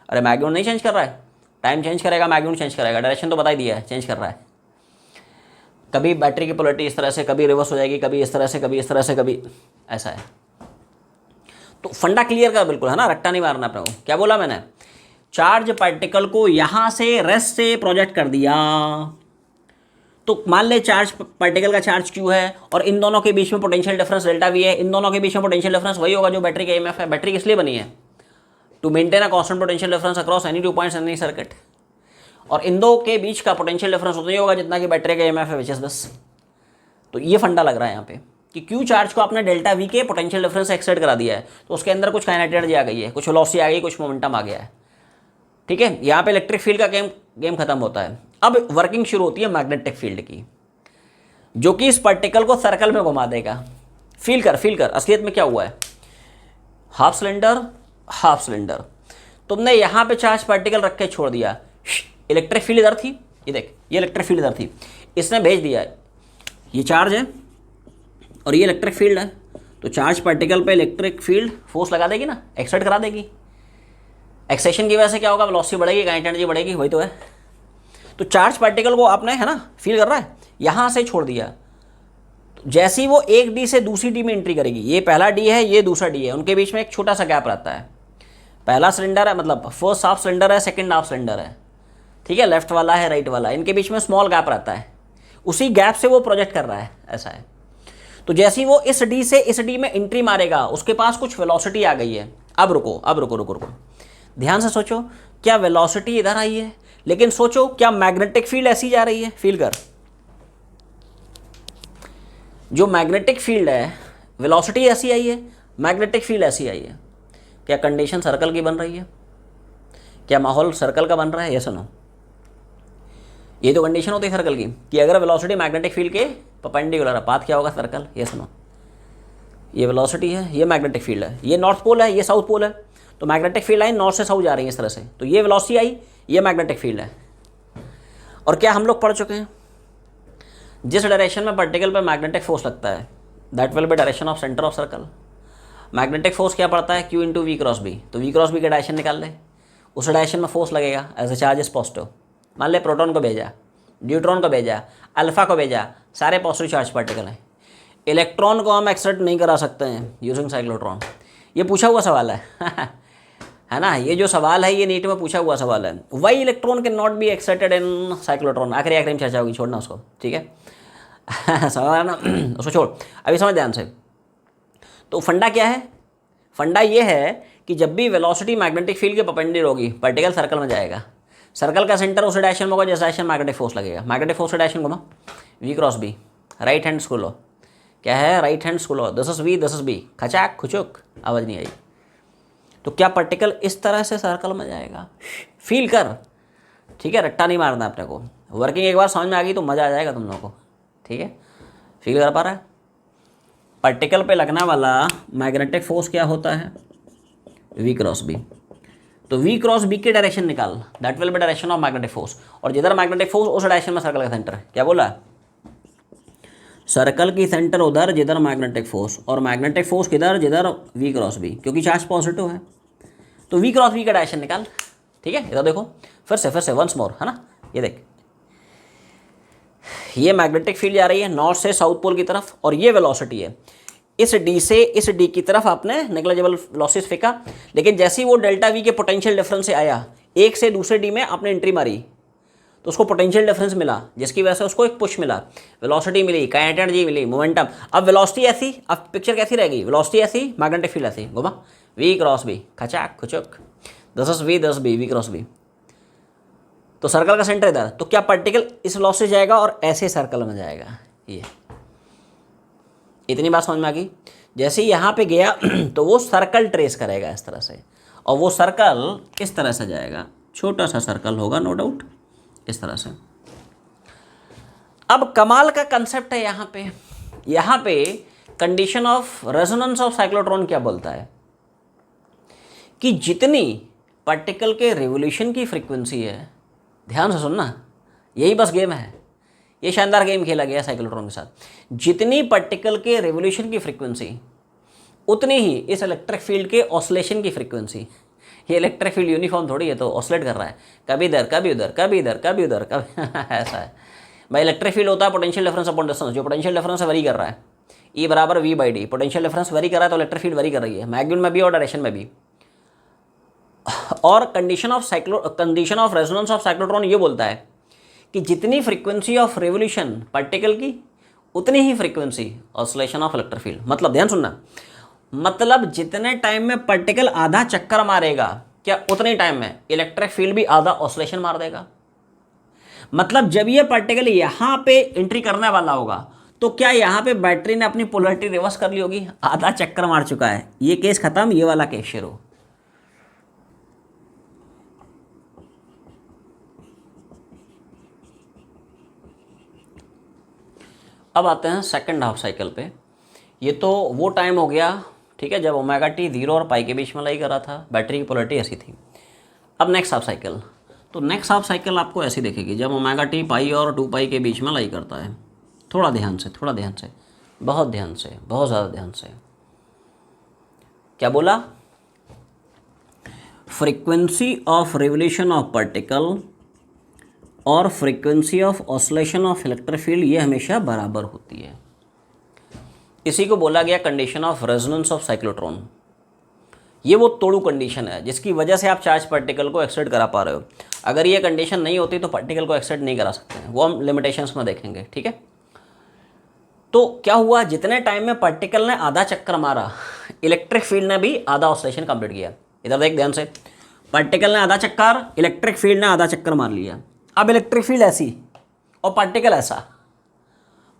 अरे मैग्नीट्यूड नहीं चेंज कर रहा है, टाइम चेंज करेगा, मैग्नीट्यूड चेंज करेगा, डायरेक्शन तो बता ही दिया है, चेंज कर रहा है। कभी बैटरी की पोलैरिटी इस तरह से, कभी रिवर्स हो जाएगी, कभी इस तरह से, कभी इस तरह से, कभी ऐसा है। तो फंडा क्लियर कर बिल्कुल, है ना, रट्टा नहीं मारना अपने को। क्या बोला मैंने, चार्ज पार्टिकल को यहाँ से रेस्ट से प्रोजेक्ट कर दिया, तो मान ले चार्ज पार्टिकल का चार्ज Q है और इन दोनों के बीच में पोटेंशियल डिफरेंस डेल्टा V है, इन दोनों के बीच में पोटेंशियल डिफरेंस वही होगा जो बैटरी का ईएमएफ है। बैटरी किस लिए बनी है? To maintain a constant potential difference across any 2 points in any circuit, और इन दो के बीच का पोटेंशियल डिफरेंस उतना ही होगा जितना कि बैटरी का ईएमएफ है, विच इज दिस। तो ये फंडा लग रहा है यहाँ पे कि Q चार्ज को आपने डेल्टा V के पोटेंशियल डिफरेंस से एक्साइट करा दिया है, तो उसके अंदर कुछ काइनेटिक एनर्जी आ गई है, कुछ वेलोसिटी आ गई, कुछ मोमेंटम आ गया है। ठीक है, यहाँ पे इलेक्ट्रिक फील्ड का गेम खत्म होता है। अब वर्किंग शुरू होती है मैग्नेटिक फील्ड की, जो कि इस पार्टिकल को सर्कल में घुमा देगा। फील कर असलियत में क्या हुआ है, हाफ सिलेंडर, तुमने यहाँ पे चार्ज पार्टिकल रख के छोड़ दिया, इलेक्ट्रिक फील्ड इधर थी, ये देख, ये इलेक्ट्रिक फील्ड इधर थी, इसने भेज दिया है, ये चार्ज है और ये इलेक्ट्रिक फील्ड है, तो चार्ज पार्टिकल पे इलेक्ट्रिक फील्ड फोर्स लगा देगी ना, एक्साइट करा देगी। एक्साइटेशन की वजह से क्या होगा, वेलोसिटी बढ़ेगी, काइनेटिक एनर्जी बढ़ेगी, वही तो है। तो चार्ज पार्टिकल को आपने, है ना, फील कर रहा है, यहाँ से छोड़ दिया, तो जैसे ही वो एक डी से दूसरी डी में एंट्री करेगी, ये पहला डी है, ये दूसरा डी है, उनके बीच में एक छोटा सा गैप रहता है। पहला सिलेंडर है, मतलब फर्स्ट हाफ सिलेंडर है, सेकंड हाफ सिलेंडर है, ठीक है, लेफ्ट वाला है, राइट वाला है, इनके बीच में स्मॉल गैप रहता है, उसी गैप से वो प्रोजेक्ट कर रहा है, ऐसा है। तो जैसे ही वो इस डी से इस डी में एंट्री मारेगा, उसके पास कुछ वेलोसिटी आ गई है। अब रुको, ध्यान से सोचो, क्या वेलोसिटी इधर आई है, लेकिन सोचो क्या मैग्नेटिक फील्ड ऐसी जा रही है, फील कर, जो मैग्नेटिक फील्ड है, वेलोसिटी ऐसी आई है, मैग्नेटिक फील्ड ऐसी आई है। क्या कंडीशन सर्कल की बन रही है, क्या माहौल सर्कल का बन रहा है? ये सुनो, ये तो कंडीशन होती है सर्कल की कि अगर वेलोसिटी मैग्नेटिक फील्ड के परपेंडिकुलर है, पाथ क्या होगा, सर्कल। ये सुनो, ये वेलोसिटी है, ये मैग्नेटिक फील्ड है, ये नॉर्थ पोल है, ये साउथ पोल है, तो मैग्नेटिक फील्ड लाइन नॉर्थ से साउथ जा रही है इस तरह से, तो ये वेलोसिटी आई, ये मैग्नेटिक फील्ड है। और क्या हम लोग पढ़ चुके हैं, जिस डायरेक्शन में पार्टिकल पर मैग्नेटिक फोर्स लगता है, that will be direction of centre of circle. Magnetic force क्या पड़ता है, Q into V cross B, तो वी क्रॉस बी का डायरेक्शन निकाल ले, उस डायरेक्शन में फोर्स लगेगा as a charge is positive. मान ले प्रोटॉन को भेजा, न्यूट्रॉन को भेजा, अल्फा को भेजा, सारे पॉजिटिव चार्ज पार्टिकल हैं। इलेक्ट्रॉन को हम एक्साइट नहीं करा सकते हैं यूजिंग साइक्लोट्रॉन, ये पूछा हुआ सवाल है है ना, ये जो सवाल है ये नीट में पूछा हुआ सवाल है। Why electron can not be excited in cyclotron, आखिरी में चर्चा होगी, छोड़ना उसको, ठीक है सवाल है ना उसको छोड़, अभी समझ ध्यान से। तो फंडा क्या है? फंडा ये है कि जब भी वेलोसिटी मैग्नेटिक फील्ड के परपेंडिकुलर होगी पार्टिकल सर्कल में जाएगा। सर्कल का सेंटर उस डायरेक्शन में होगा जैसा डायरेक्शन मैग्नेटिक फोर्स लगेगा। मैग्नेटिक फोर्स का डायरेक्शन घुमा V cross B, right hand school हो, क्या है राइट हैंड स्कूल हो, this is V this is B, खचाक खुचुक, आवाज़ नहीं आई। तो क्या पार्टिकल इस तरह से सर्कल में जाएगा? फील कर, ठीक है, रट्टा नहीं मारना अपने को। वर्किंग एक बार समझ में आ गई तो मज़ा आ जाएगा तुम लोगों को, ठीक है। फील कर पा रहा है? पार्टिकल पे लगने वाला मैग्नेटिक फोर्स क्या होता है? V cross B। तो V क्रॉस B की डायरेक्शन निकाल, that will be direction of magnetic force. और जिधर मैग्नेटिक फोर्स उस डायरेक्शन में सर्कल का सेंटर है। क्या बोला? सर्कल की सेंटर उधर जिधर मैग्नेटिक फोर्स, और मैग्नेटिक फोर्स किधर? जिधर V क्रॉस B, क्योंकि चार्ज पॉजिटिव है। तो V क्रॉस B का डायरेक्शन निकाल, ठीक है। इधर देखो फिर से वंस मोर, है ना। ये देख, ये मैग्नेटिक फील्ड जा रही है नॉर्थ से साउथ पोल की तरफ, और ये वेलोसिटी है। इस D से इस D की तरफ आपने नेग्लिजिबल वेलोसिटी फेंका, लेकिन जैसे ही वो डेल्टा V के पोटेंशियल डिफरेंस से आया, एक से दूसरे D में आपने एंट्री मारी, तो उसको पोटेंशियल डिफरेंस मिला, जिसकी वजह से उसको एक पुश मिला, वेलोसिटी मिली, काइनेटिक एनर्जी मिली, मोमेंटम। अब वेलोसिटी ऐसी, अब पिक्चर कैसी रहेगी? वेलोसिटी ऐसी, मैग्नेटिक फील्ड ऐसी, घुमा V क्रॉस B, खचाक खुचुक, this is V this B, V cross B। तो सर्कल का सेंटर इधर, तो क्या पार्टिकल इस वेलोसिटी से जाएगा और ऐसे सर्कल में जाएगा। ये इतनी बात समझ में आ गई? जैसे ही यहाँ पे गया तो वो सर्कल ट्रेस करेगा इस तरह से, और वो सर्कल इस तरह से जाएगा, छोटा सा सर्कल होगा नो डाउट, इस तरह से। अब कमाल का कंसेप्ट है यहाँ पे condition of resonance of cyclotron क्या बोलता है कि जितनी पार्टिकल के रिवोल्यूशन की फ्रीक्वेंसी है, ध्यान से सुनना, यही बस गेम है, ये शानदार गेम खेला गया साइक्लोट्रॉन के साथ। जितनी पार्टिकल के रिवोल्यूशन की फ्रीक्वेंसी, उतनी ही इस इलेक्ट्रिक फील्ड के ऑसिलेशन की फ्रीक्वेंसी। ये इलेक्ट्रिक फील्ड यूनिफॉर्म थोड़ी है, तो ऑसिलेट कर रहा है, कभी इधर कभी उधर, कभी इधर कभी उधर, कभी ऐसा है भाई। इलेक्ट्रिक फील्ड होता है पोटेंशियल डिफरेंस अपॉन डिस्टेंस, जो पोटेंशियल डिफरेंस वरी कर रहा है, E बराबर V/D। पोटेंशियल डिफरेंस वरी कर रहा है तो इलेक्ट्रिक फील्ड वरी कर रही है, मैग्नीट्यूड में भी और डायरेक्शन में भी। और condition of resonance of cyclotron ये बोलता है कि जितनी फ्रीक्वेंसी ऑफ रिवोल्यूशन पार्टिकल की, उतनी ही frequency oscillation of electric field. मतलब ध्यान सुनना, मतलब जितने टाइम में पार्टिकल आधा चक्कर मारेगा, क्या उतने टाइम में इलेक्ट्रिक फील्ड भी आधा ऑसिलेशन मार देगा। मतलब जब ये पार्टिकल यहाँ पे एंट्री करने वाला होगा, तो क्या यहाँ पे बैटरी ने अपनी पोलैरिटी रिवर्स कर ली होगी? आधा चक्कर मार चुका है, ये केस खत्म, ये वाला केस शुरू। अब आते हैं सेकंड हाफ साइकिल पे। ये तो वो टाइम हो गया, ठीक है, जब ओमेगा टी 0 और पाई के बीच में लाई करा था, बैटरी की पोलैरिटी ऐसी थी। अब नेक्स्ट हाफ साइकिल, तो नेक्स्ट हाफ साइकिल आपको ऐसी दिखेगी जब ओमेगा टी पाई और 2 पाई के बीच में लाई करता है। थोड़ा ध्यान से, बहुत ध्यान से, बहुत ज़्यादा ध्यान से। क्या बोला? Frequency of revolution of particle और frequency of oscillation of electric field ये हमेशा बराबर होती है। इसी को बोला गया condition of resonance of cyclotron. ये वो तोड़ू कंडीशन है जिसकी वजह से आप चार्ज पार्टिकल को एक्साइट करा पा रहे हो। अगर ये कंडीशन नहीं होती तो पार्टिकल को एक्साइट नहीं करा सकते हैं, वो हम लिमिटेशंस में देखेंगे, ठीक है। तो क्या हुआ, जितने टाइम में पार्टिकल ने आधा चक्कर मारा, इलेक्ट्रिक फील्ड ने भी आधा ऑसिलेशन कंप्लीट किया। इधर देख ध्यान से, पार्टिकल ने आधा चक्कर, इलेक्ट्रिक फील्ड ने आधा चक्कर मार लिया। अब इलेक्ट्रिक फील्ड ऐसी और पार्टिकल ऐसा,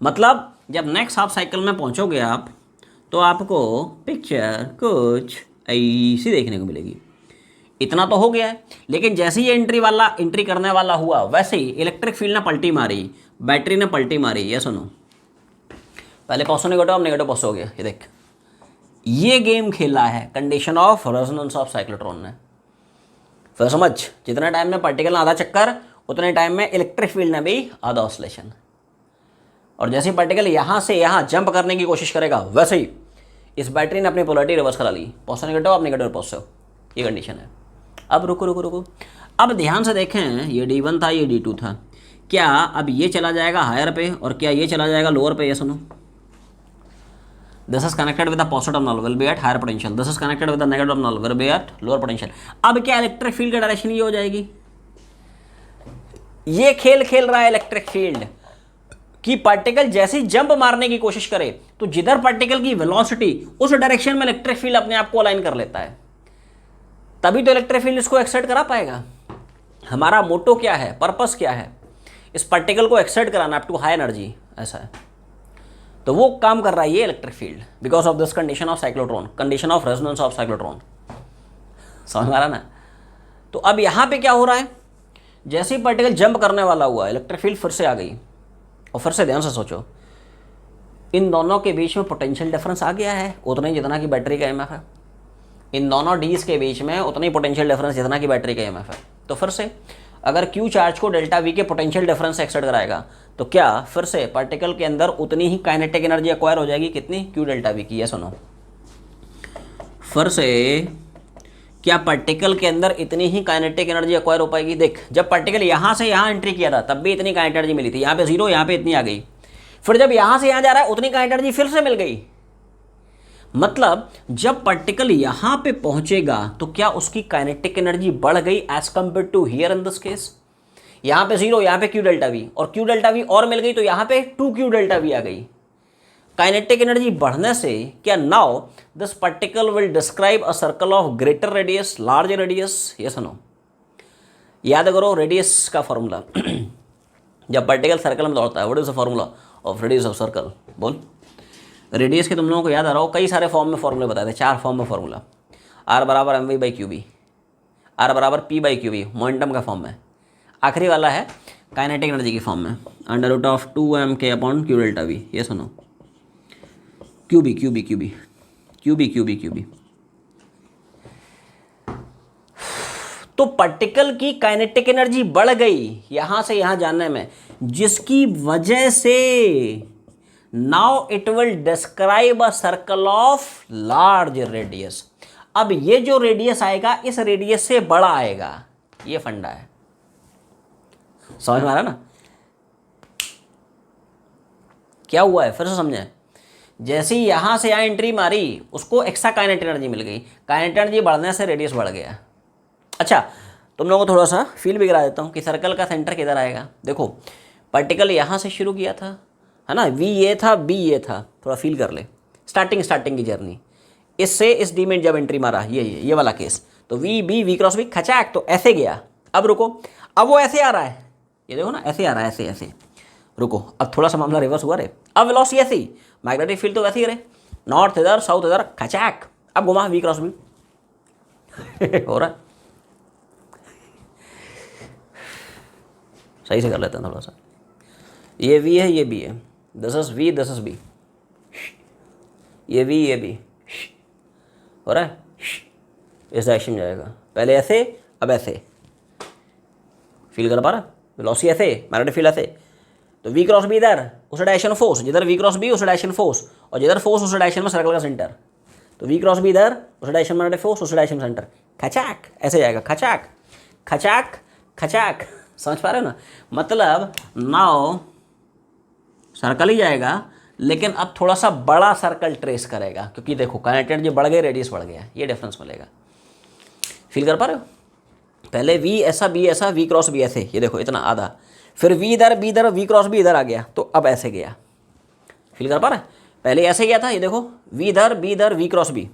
मतलब जब नेक्स्ट हाफ साइकिल में पहुंचोगे आप, तो आपको पिक्चर कुछ ऐसी देखने को मिलेगी। इतना तो हो गया है, लेकिन जैसे ही एंट्री करने वाला हुआ, वैसे ही इलेक्ट्रिक फील्ड ने पलटी मारी, बैटरी ने पलटी मारी। ये सुनो, पहले पॉजिटिव नेगेटिव, अब नेगेटिव पॉजिटिव हो गया। ये देख, ये गेम खेला है condition of resonance of cyclotron ने। फिर समझ, जितना टाइम में पार्टिकल ने आधा चक्कर, उतने टाइम में इलेक्ट्रिक फील्ड ने भी आधा ऑसिलेशन। और जैसे पार्टिकल यहाँ से यहाँ जंप करने की कोशिश करेगा, वैसे ही इस बैटरी ने अपनी पोलैरिटी रिवर्स करा ली, पॉजिटिव नेगेटिव, अब नेगेटिव पॉजिटिव, ये कंडीशन है। अब रुको, अब ध्यान से देखें, ये D1 था, ये D2 था। क्या अब ये चला जाएगा हायर पे और क्या ये चला जाएगा लोअर पे? ये सुनो, this is connected with the positive terminal will be at higher potential, this is connected with the negative terminal will be at lower potential. अब क्या इलेक्ट्रिक फील्ड का डायरेक्शन ये हो जाएगी, ये खेल रहा है इलेक्ट्रिक फील्ड। कि पार्टिकल जैसे ही जंप मारने की कोशिश करे तो जिधर पार्टिकल की वेलोसिटी उस डायरेक्शन में इलेक्ट्रिक फील्ड अपने आप को अलाइन कर लेता है, तभी तो इलेक्ट्रिक फील्ड इसको एक्सर्ट करा पाएगा। हमारा मोटो क्या है, पर्पस क्या है, इस पार्टिकल को एक्सर्ट कराना अप टू हाई एनर्जी, ऐसा है। तो वो काम कर रहा है ये electric field because of this condition of cyclotron, condition of resonance of cyclotron. समझ में आ रहा ना। तो अब यहाँ पे क्या हो रहा है, जैसे ही पार्टिकल जंप करने वाला हुआ इलेक्ट्रिक फील्ड फिर से आ गई, और फिर से ध्यान से सोचो, इन दोनों के बीच में पोटेंशियल डिफरेंस आ गया है उतना ही जितना कि बैटरी का एमएफ है। इन दोनों डीज के बीच में उतना ही पोटेंशियल डिफरेंस जितना कि बैटरी का एमएफ है। तो फिर से अगर क्यू चार्ज को डेल्टा वी के पोटेंशियल डिफरेंस से एक्सर्ट कराएगा तो क्या फिर से पार्टिकल के अंदर उतनी ही काइनेटिक एनर्जी एक्वायर हो जाएगी, कितनी, क्यू डेल्टा वी की। ये सुनो, फिर से क्या पार्टिकल के अंदर इतनी ही काइनेटिक एनर्जी एक्वायर हो पाएगी। देख, जब पार्टिकल यहाँ से यहाँ एंट्री किया था तब भी इतनी काइनेटिक एनर्जी मिली थी, यहाँ पे 0, यहाँ पे इतनी आ गई। फिर जब यहाँ से यहाँ जा रहा है उतनी काइनेटिक एनर्जी फिर से मिल गई। मतलब जब पार्टिकल यहाँ पे पहुंचेगा तो क्या उसकी काइनेटिक एनर्जी बढ़ गई as compare to here in this case. यहाँ पे 0, यहाँ पे क्यू डेल्टा वी, और क्यू डेल्टा वी और मिल गई तो यहाँ पे 2 क्यू डेल्टा वी आ गई। काइनेटिक एनर्जी बढ़ने से क्या now this particle will describe a circle of greater radius, large radius. ये सुनो, याद करो रेडियस का फॉर्मूला जब पार्टिकल सर्कल में दौड़ता है, what is the formula of radius of circle, बोल। रेडियस के तुम लोगों को याद आ रहा हो, कई सारे फॉर्म में फॉर्मूले बताए थे, 4 फॉर्म में फॉर्मूला। आर बराबर M V by Q B, R बराबर P by Q B momentum का फॉर्म में, आखिरी वाला है काइनेटिक एनर्जी की फॉर्म में, under root of 2m k upon Q delta V. ये सुनो, Q B Q B Q B Q B Q B Q B. तो पार्टिकल की काइनेटिक एनर्जी बढ़ गई यहां से यहां जाने में, जिसकी वजह से now it will describe a circle of large radius. अब ये जो रेडियस आएगा इस रेडियस से बड़ा आएगा, ये फंडा है। समझ में आ रहा ना क्या हुआ है, फिर से समझे। जैसे ही यहां से यहां एंट्री मारी उसको एक्स्ट्रा काइनेटिक एनर्जी मिल गई, काइनेटिक एनर्जी बढ़ने से रेडियस बढ़ गया। अच्छा, तुम लोगों को थोड़ा सा फील भी करा देता हूँ कि सर्कल का सेंटर किधर आएगा। देखो, पार्टिकल यहाँ से शुरू किया था, है ना, वी ये था, बी ये था, थोड़ा फील कर ले स्टार्टिंग की जर्नी। इससे इस डी में जब एंट्री मारा, ये वाला केस, तो V B V cross V खचाक तो ऐसे गया। अब रुको, अब वो ऐसे आ रहा है, ये देखो ना ऐसे आ रहा है, ऐसे ऐसे। रुको, अब थोड़ा सा मामला रिवर्स हुआ रे, अब वेलोसिटी ऐसे ही, मैग्नेटिक फील्ड तो वैसे ही रहे, नॉर्थ इधर साउथ इधर खचाक। अब घुमा वी क्रॉस वी हो रहा है। सही से कर लेते हैं थोड़ा सा। ये वी है, ये बी है, this is V, this is B, ये वी, ये बी हो रहा है। इस डायरेक्शन में जाएगा, पहले ऐसे, अब ऐसे। फील कर पा रहा, वेलोसिटी ऐसे, मैग्नेटिक फील्ड ऐसे, तो वी क्रॉस बी इधर उस डायरेक्शन फोर्स, जिधर वी क्रॉस बी उस डायरेक्शन फोर्स, और जिधर फोर्स उस डायरेक्शन में सर्कल का सेंटर। तो वी क्रॉस बी इधर उस डायरेक्शन में मैग्नेटिक फोर्स उस डायरेक्शन में सेंटर, खचाक ऐसे जाएगा, खचाक खचाक खचाक। समझ पा रहे हो ना। मतलब नाउ सर्कल ही जाएगा लेकिन अब थोड़ा सा बड़ा सर्कल ट्रेस करेगा, क्योंकि देखो काइनेटिक एनर्जी बढ़ गई, रेडियस बढ़ गया, ये डिफरेंस मिलेगा। फील कर पा रहे हो। पहले वी ऐसा, बी ऐसा, वी क्रॉस बी ऐसे, ये देखो इतना आधा, फिर वी इधर, बी इधर, वी क्रॉस बी इधर आ गया, तो अब ऐसे गया। फील कर पा रहा है। पहले ऐसे गया था, ये देखो वी इधर, बी इधर, वी क्रॉस बी।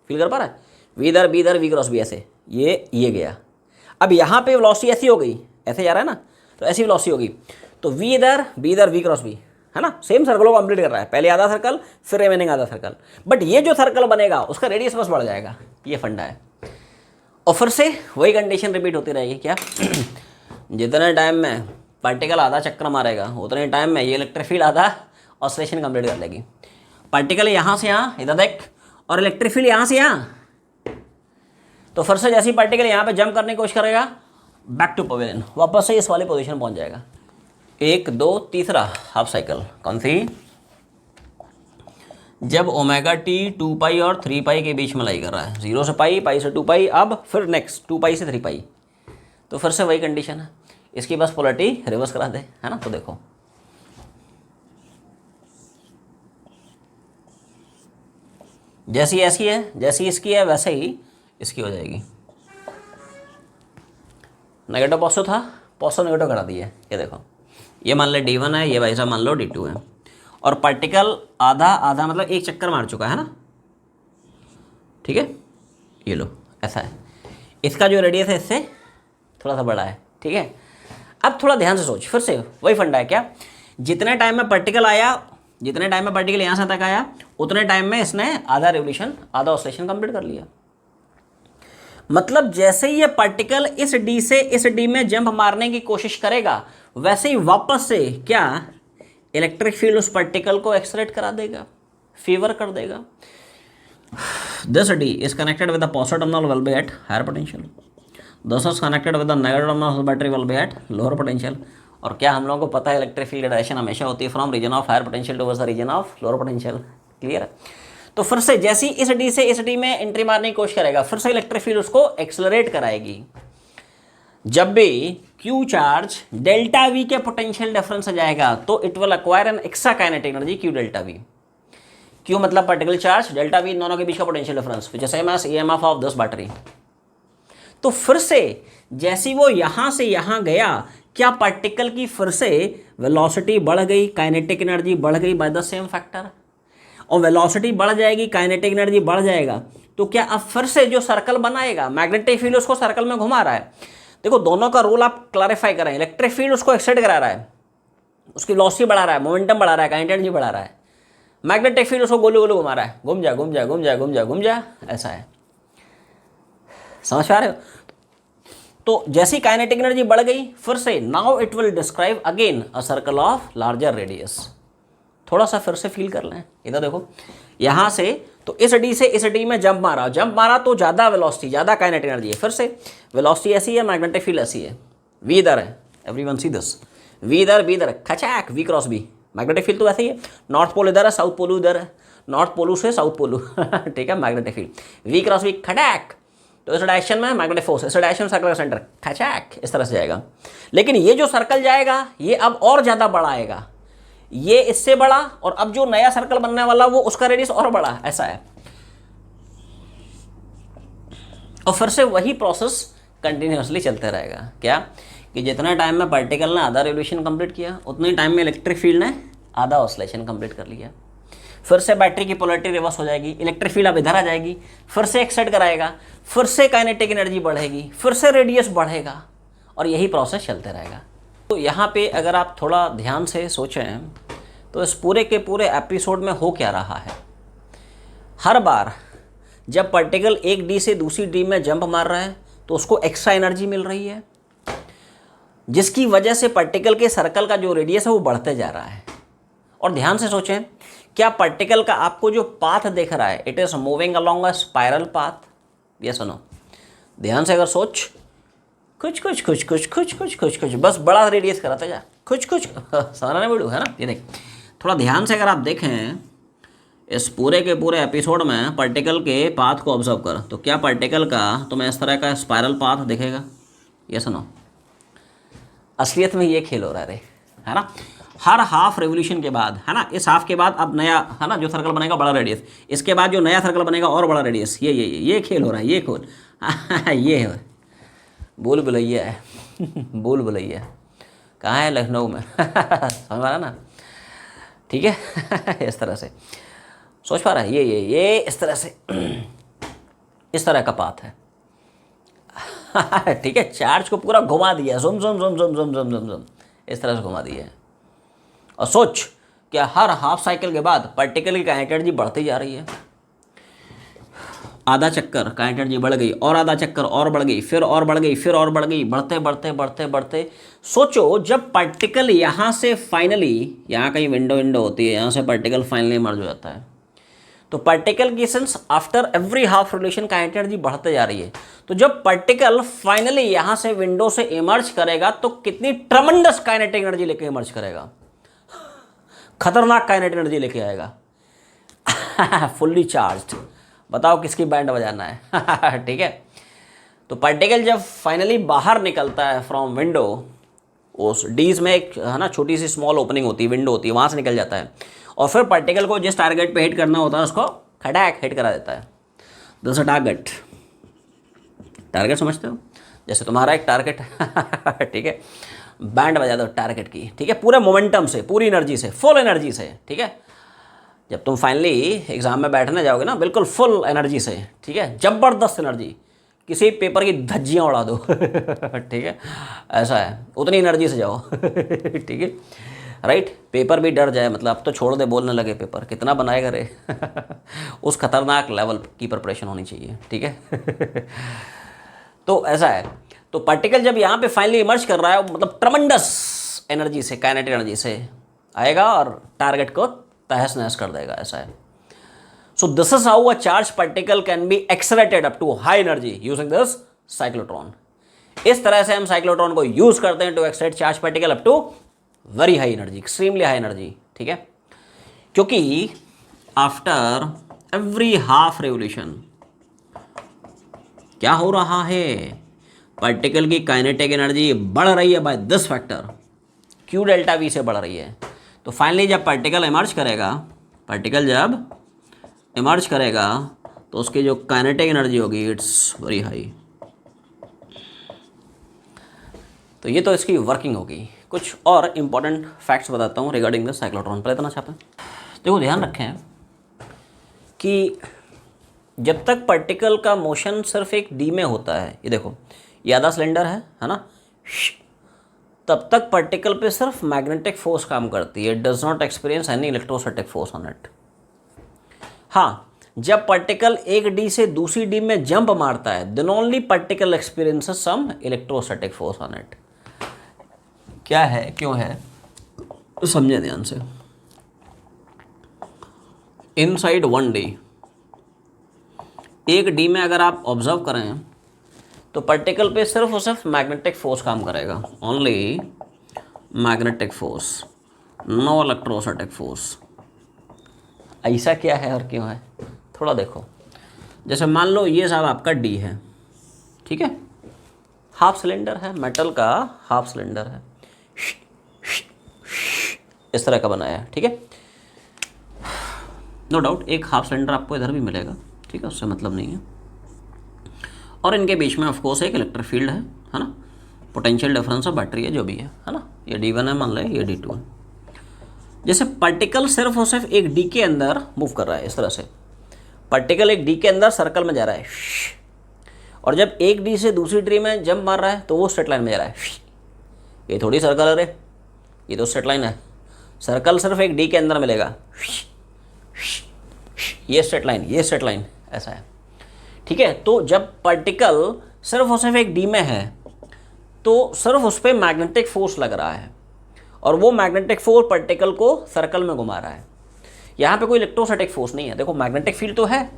फील कर पा रहा है। वी इधर, बी इधर, वी क्रॉस बी ऐसे, ये गया। अब यहाँ पे वेलोसिटी ऐसी हो गई, ऐसे जा रहा है ना, तो ऐसी वेलोसिटी होगी, तो वी इधर, बी इधर, वी क्रॉस बी, है ना, सेम सर्कल को कंप्लीट कर रहा है। पहले आधा सर्कल, फिर रिमेनिंग आधा सर्कल, बट ये जो सर्कल बनेगा उसका रेडियस बस बढ़ जाएगा, ये फंडा है। और फिर से वही कंडीशन रिपीट होती रहेगी। क्या जितने टाइम में पार्टिकल आधा चक्कर मारेगा उतने टाइम में ये इलेक्ट्रिक फील्ड आधा ऑसिलेशन कंप्लीट कर लेगी। पार्टिकल यहाँ से यहाँ इधर देख, और इलेक्ट्रिक फील्ड यहाँ से यहाँ, तो फिर से जैसी पार्टिकल यहाँ पे जंप करने की कोशिश करेगा, बैक टू पवेलियन, वापस से इस वाली पोजीशन पहुँच जाएगा। 1 2 तीसरा हाफ साइकिल कौन सी, जब ओमेगा टी 2 पाई और 3 पाई के बीच में लाई कर रहा है, 0 से पाई, पाई से 2 पाई, अब फिर नेक्स्ट 2 पाई से 3 पाई, तो फिर से वही कंडीशन है। इसकी बस पोलैरिटी रिवर्स करा दे, है ना। तो देखो जैसी ऐसी है, जैसी इसकी है वैसे ही इसकी हो जाएगी। नेगेटिव पॉजिटिव था, पॉजिटिव नेगेटिव करा दिया, ये देखो ये मान ले D1 है, ये भाई साहब मान लो D2 है, और पार्टिकल आधा आधा मतलब एक चक्कर मार चुका है ना, ठीक है, ये लो ऐसा है। इसका जो रेडियस है इससे थोड़ा सा बड़ा है, ठीक है। अब थोड़ा ध्यान से सोच, फिर से वही फंडा है क्या, जितने टाइम में पार्टिकल आया, जितने टाइम में पार्टिकल यहाँ से तक आया, उतने टाइम में इसने आधा रेवोल्यूशन, आधा ऑसिलेशन कंप्लीट कर लिया। मतलब जैसे ही ये पार्टिकल इस डी से इस डी में जंप मारने की कोशिश करेगा, वैसे ही वापस से क्या इलेक्ट्रिक फील्ड उस पार्टिकल को एक्सलेट करा देगा, फेवर कर देगा। This D is connected with the positive terminal will be at higher potential, this is connected with the negative terminal battery will be at lower potential. और क्या हम लोगों को पता है इलेक्ट्रिक फील्ड डायरेक्शन हमेशा होती है from region of higher potential towards the region of lower potential, clear है। तो फिर से जैसी इस डी से इस डी में एंट्री मारने की कोशिश करेगा, फिर से इलेक्ट्रिक फील्ड उसको एक्सेलरेट कराएगी। जब भी क्यू चार्ज डेल्टा वी के पोटेंशियल डिफरेंस आ जाएगा तो it will acquire an extra kinetic energy Q delta V. Q मतलब पार्टिकल चार्ज, डेल्टा वी इन दोनों के बीच का potential difference, which is same as EMF of this battery. तो फिर से जैसी वो यहां से यहां गया, क्या पार्टिकल की फिर से वेलोसिटी बढ़ गई, काइनेटिक एनर्जी बढ़ गई बाय द सेम फैक्टर। और वेलोसिटी बढ़ जाएगी, काइनेटिक एनर्जी बढ़ जाएगा, तो क्या अब फिर से जो सर्कल बनाएगा, मैग्नेटिक फील्ड उसको सर्कल में घुमा रहा है। देखो दोनों का रोल आप क्लैरिफाई करें, इलेक्ट्रिक फील्ड उसको एक्साइट करा रहा है, उसकी वेलोसिटी बढ़ा रहा है, मोमेंटम बढ़ा रहा है, काइनेटिक एनर्जी बढ़ा रहा है। मैग्नेटिक फील्ड उसको गोलू गोलू घुमा रहा है, घूम जा घूम जा घूम जा घूम जा घूम जा, ऐसा है। समझ पा रहे हो। तो जैसी काइनेटिक एनर्जी बढ़ गई, फिर से now it will describe again a circle of larger radius. थोड़ा सा फिर से फील कर लें, इधर देखो, यहां से तो इस डी से इस डी में जंप मारा तो ज़्यादा वेलोसिटी, ज़्यादा काइनेटिक एनर्जी है। फिर से वेलोसिटी ऐसी है, मैग्नेटिक फील्ड ऐसी है, वी इधर है, एवरीवन सी दिस, वी इधर खचाक, V cross B. Magnetic field तो ऐसे ही है, नॉर्थ पोल इधर है, साउथ पोल उधर है, नॉर्थ पोलू से साउथ पोलू ठीक है, magnetic field V cross V खटाक। तो इस डायरेक्शन में मैग्नेटिक फोर्स, इस डायरेक्शन सर्कल का सेंटर खचाक, इस तरह से जाएगा। लेकिन ये जो सर्कल जाएगा ये अब और ज़्यादा बड़ा आएगा, ये इससे बड़ा, और अब जो नया सर्कल बनने वाला वो उसका रेडियस और बड़ा, ऐसा है। और फिर से वही प्रोसेस कंटिन्यूसली चलते रहेगा। क्या कि जितना टाइम में पार्टिकल ने आधा रेवोल्यूशन कंप्लीट किया, उतने टाइम में इलेक्ट्रिक फील्ड ने आधा ऑसिलेशन कंप्लीट कर लिया। फिर से बैटरी की पोलैरिटी रिवर्स हो जाएगी, इलेक्ट्रिक फील्ड अब इधर आ जाएगी, फिर से एक्साइट कराएगा, फिर से काइनेटिक एनर्जी बढ़ेगी, फिर से रेडियस बढ़ेगा, और यही प्रोसेस चलते रहेगा। तो यहाँ पे अगर आप थोड़ा ध्यान से सोचें तो इस पूरे के पूरे एपिसोड में हो क्या रहा है। हर बार जब पार्टिकल एक डी से दूसरी डी में जंप मार रहा है तो उसको एक्स्ट्रा एनर्जी मिल रही है, जिसकी वजह से पार्टिकल के सर्कल का जो रेडियस है वो बढ़ते जा रहा है। और ध्यान से सोचें, क्या पार्टिकल का आपको जो पाथ दिख रहा है, it is moving along a spiral path, yes और नो। ध्यान से अगर सोच, कुछ कुछ कुछ कुछ कुछ कुछ कुछ कुछ बस बड़ा रेडियस कराता जा, कुछ कुछ सारा वीडियो है ना। ये देख, थोड़ा ध्यान से अगर आप देखें इस पूरे के पूरे एपिसोड में पार्टिकल के पाथ को ऑब्जर्व कर, तो क्या पार्टिकल का तुम्हें इस तरह का स्पाइरल पाथ दिखेगा, यस और नो। असलियत में ये खेल हो रहा है ना। हर हाफ रेवोल्यूशन के बाद, है ना, इस हाफ के बाद अब नया, है ना, जो सर्कल बनेगा बड़ा रेडियस, इसके बाद जो नया सर्कल बनेगा और बड़ा रेडियस, ये खेल हो रहा है, ये खोल ये है भूल भुलैया है भूल भुलैया कहाँ है, लखनऊ में समझ पा रहा ना, ठीक है इस तरह से सोच पा रहा है, ये इस तरह से इस तरह का पाथ है ठीक है। चार्ज को पूरा घुमा दिया, जुम जुम जुम जुम जुम जुम जुम जुम, इस तरह से घुमा दिया है। और सोच क्या हर हाफ साइकिल के बाद पार्टिकल की काइनेटिक एनर्जी बढ़ती जा रही है, आधा चक्कर काइनेटिक एनर्जी बढ़ गई, और आधा चक्कर और बढ़ गई, फिर और बढ़ गई, फिर और बढ़ गई, बढ़ते बढ़ते बढ़ते बढ़ते। सोचो जब पार्टिकल यहाँ से फाइनली, यहाँ कहीं विंडो होती है, यहाँ से पार्टिकल फाइनली मर्ज हो जाता है, तो पार्टिकल की sense after every half revolution kinetic energy बढ़ते जा रही है। तो जब पार्टिकल फाइनली यहाँ से विंडो से इमर्ज करेगा तो कितनी ट्रमेंडस काइनेटिक एनर्जी लेके इमर्ज करेगा, खतरनाक काइनेटिक एनर्जी लेके आएगा फुल्ली चार्ज्ड। बताओ किसकी बैंड बजाना है ठीक है। तो पार्टिकल जब फाइनली बाहर निकलता है फ्रॉम विंडो, उस डीज में एक, है ना, छोटी सी स्मॉल ओपनिंग होती है, विंडो होती है, वहाँ से निकल जाता है, और फिर पार्टिकल को जिस टारगेट पे हिट करना होता है उसको खड़ाक हिट करा देता है। दस टारगेट समझते हो, जैसे तुम्हारा एक टारगेट ठीक है, बैंड बजा दो टारगेट की, ठीक है, पूरे मोमेंटम से, पूरी एनर्जी से, फुल एनर्जी से, ठीक है। जब तुम फाइनली एग्जाम में बैठने जाओगे ना, बिल्कुल फुल एनर्जी से, ठीक है, जबरदस्त एनर्जी, किसी पेपर की धज्जियाँ उड़ा दो ठीक है, ऐसा है, उतनी एनर्जी से जाओ ठीक है, राइट। पेपर भी डर जाए, मतलब अब तो छोड़ दे बोलने लगे पेपर, कितना बनाएगा रे उस खतरनाक लेवल की प्रिपरेशन होनी चाहिए, ठीक है तो ऐसा है। तो पार्टिकल जब यहाँ पे फाइनली इमर्ज कर रहा है, मतलब ट्रमेंडस एनर्जी से, काइनेटिक एनर्जी से आएगा और टारगेट को तहस नहस कर देगा, ऐसा है। So this is how a charge particle can be accelerated up to high energy using this cyclotron. इस तरह से हम साइक्लोट्रॉन को यूज करते हैं to accelerate charge particle up to very high energy, extremely high energy, ठीक है। क्योंकि आफ्टर एवरी हाफ रेवोल्यूशन क्या हो रहा है, पार्टिकल की काइनेटिक एनर्जी बढ़ रही है by this factor, Q delta V से बढ़ रही है। तो फाइनली जब पार्टिकल इमर्ज करेगा, पार्टिकल जब इमर्ज करेगा तो उसकी जो काइनेटिक एनर्जी होगी इट्स वेरी हाई। तो ये तो इसकी वर्किंग होगी। कुछ और इंपॉर्टेंट फैक्ट्स बताता हूँ रिगार्डिंग द साइक्लोट्रॉन, पहले इतना छापें। देखो ध्यान रखें कि जब तक पार्टिकल का मोशन सिर्फ एक डी में होता है, ये देखो ये आधा सिलेंडर है ना, तब तक पार्टिकल पे सिर्फ मैग्नेटिक फोर्स काम करती है, does not experience any electrostatic force on it. हाँ, जब पार्टिकल एक डी से दूसरी डी में जंप मारता है, then only particle experiences some electrostatic force on it. क्या है, क्यों है, तो समझे ध्यान से। इनसाइड वन डी, एक डी में अगर आप ऑब्जर्व करें तो पार्टिकल पे सिर्फ और सिर्फ मैग्नेटिक फोर्स काम करेगा, only magnetic force, no electrostatic force. ऐसा क्या है और क्यों है, थोड़ा देखो। जैसे मान लो ये साहब आपका डी है, ठीक है, हाफ सिलेंडर है, मेटल का हाफ सिलेंडर है, इस तरह का बनाया है, ठीक है। नो डाउट एक हाफ सिलेंडर आपको इधर भी मिलेगा, ठीक है, उससे मतलब नहीं है। और इनके बीच में ऑफकोर्स एक इलेक्ट्रिक फील्ड है ना, पोटेंशियल डिफरेंस ऑफ बैटरी है, जो भी है ना, ये D1 है मान लें, ये D2 है। जैसे पार्टिकल सिर्फ और सिर्फ एक डी के अंदर मूव कर रहा है, इस तरह से पार्टिकल एक डी के अंदर सर्कल में जा रहा है, और जब एक डी से दूसरी डी में जंप मार रहा है तो वो स्ट्रेट लाइन में जा रहा है। ये थोड़ी सर्कल है रे, ये तो स्ट्रेट लाइन है। सर्कल सिर्फ एक डी के अंदर मिलेगा, ये स्ट्रेट लाइन, ये स्ट्रेट लाइन, ऐसा है, ठीक है। तो जब पार्टिकल सिर्फ और सिर्फ एक डी में है तो सिर्फ उस पर मैग्नेटिक फोर्स लग रहा है, और वो मैग्नेटिक फोर्स पार्टिकल को सर्कल में घुमा रहा है। यहाँ पे कोई इलेक्ट्रोस्टैटिक फोर्स नहीं है, देखो मैग्नेटिक फील्ड तो है,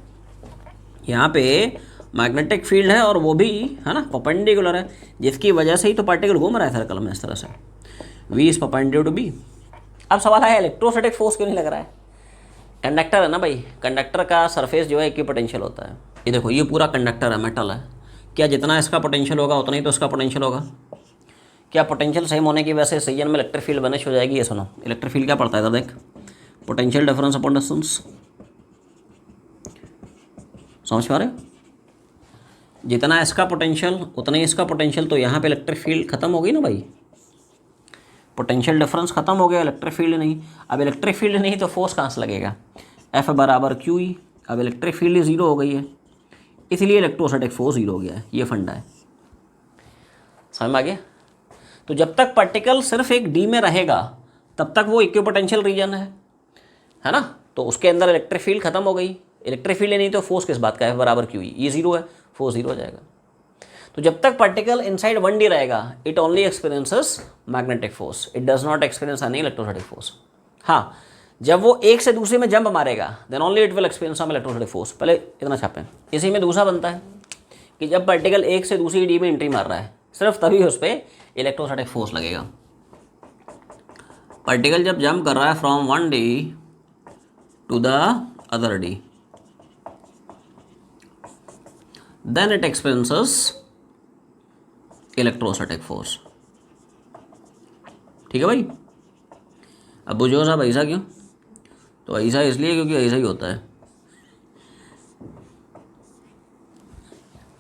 यहाँ पे मैग्नेटिक फील्ड है, और वो भी है ना परपेंडिकुलर है, जिसकी वजह से ही तो पार्टिकल घूम रहा है सर्कल में, इस तरह से V is perpendicular to B। अब सवाल है इलेक्ट्रोस्टैटिक फोर्स क्यों नहीं लग रहा है, कंडक्टर है ना भाई, कंडक्टर का सरफेस जो है इक्विपोटेंशियल होता है। ये देखो ये पूरा कंडक्टर है, मेटल है, क्या जितना इसका पोटेंशियल होगा उतना ही तो इसका पोटेंशियल होगा। क्या पोटेंशियल सेम होने की वजह से सीजन में इलेक्ट्रिक फील्ड बनिश हो जाएगी, ये सुनो। इलेक्ट्रिक फील्ड क्या पड़ता है इधर देख, पोटेंशियल डिफरेंस अपॉन डिस्टेंस, समझ पा रहे, जितना इसका पोटेंशियल उतना ही इसका पोटेंशियल, तो यहाँ पे इलेक्ट्रिक फील्ड खत्म हो गई ना भाई, पोटेंशियल डिफरेंस खत्म हो गया, इलेक्ट्रिक फील्ड नहीं। अब इलेक्ट्रिक फील्ड नहीं तो फोर्स कहाँ से लगेगा, F बराबर QE। अब इलेक्ट्रिक फील्ड जीरो हो गई है, इसलिए इलेक्ट्रोस्टैटिक फोर्स जीरो हो गया है, ये फंडा है, समझ में आ गया। तो जब तक पार्टिकल सिर्फ एक डी में रहेगा तब तक वो इक्विपोटेंशियल रीजन है ना, तो उसके अंदर इलेक्ट्रिक फील्ड खत्म हो गई। इलेक्ट्रिक फील्ड नहीं तो फोर्स किस बात का है, बराबर QE, ये जीरो है, फोर्स जीरो हो जाएगा। तो जब तक पार्टिकल इनसाइड वन डी रहेगा it only experiences magnetic force, it does not experience any electrostatic force. हाँ, जब वो एक से दूसरे में जंप मारेगा then only it will experience some electrostatic force. पहले इतना छापें। इसी में दूसरा बनता है कि जब पार्टिकल एक से दूसरी डी में एंट्री मार रहा है सिर्फ तभी उस पर इलेक्ट्रोस्टैटिक फोर्स लगेगा। पार्टिकल जब जंप कर रहा है from one D to the other D then it experiences electrostatic force, ठीक है भाई। अब बुझो साहब ऐसा क्यों, तो ऐसा इसलिए क्योंकि ऐसा ही होता है,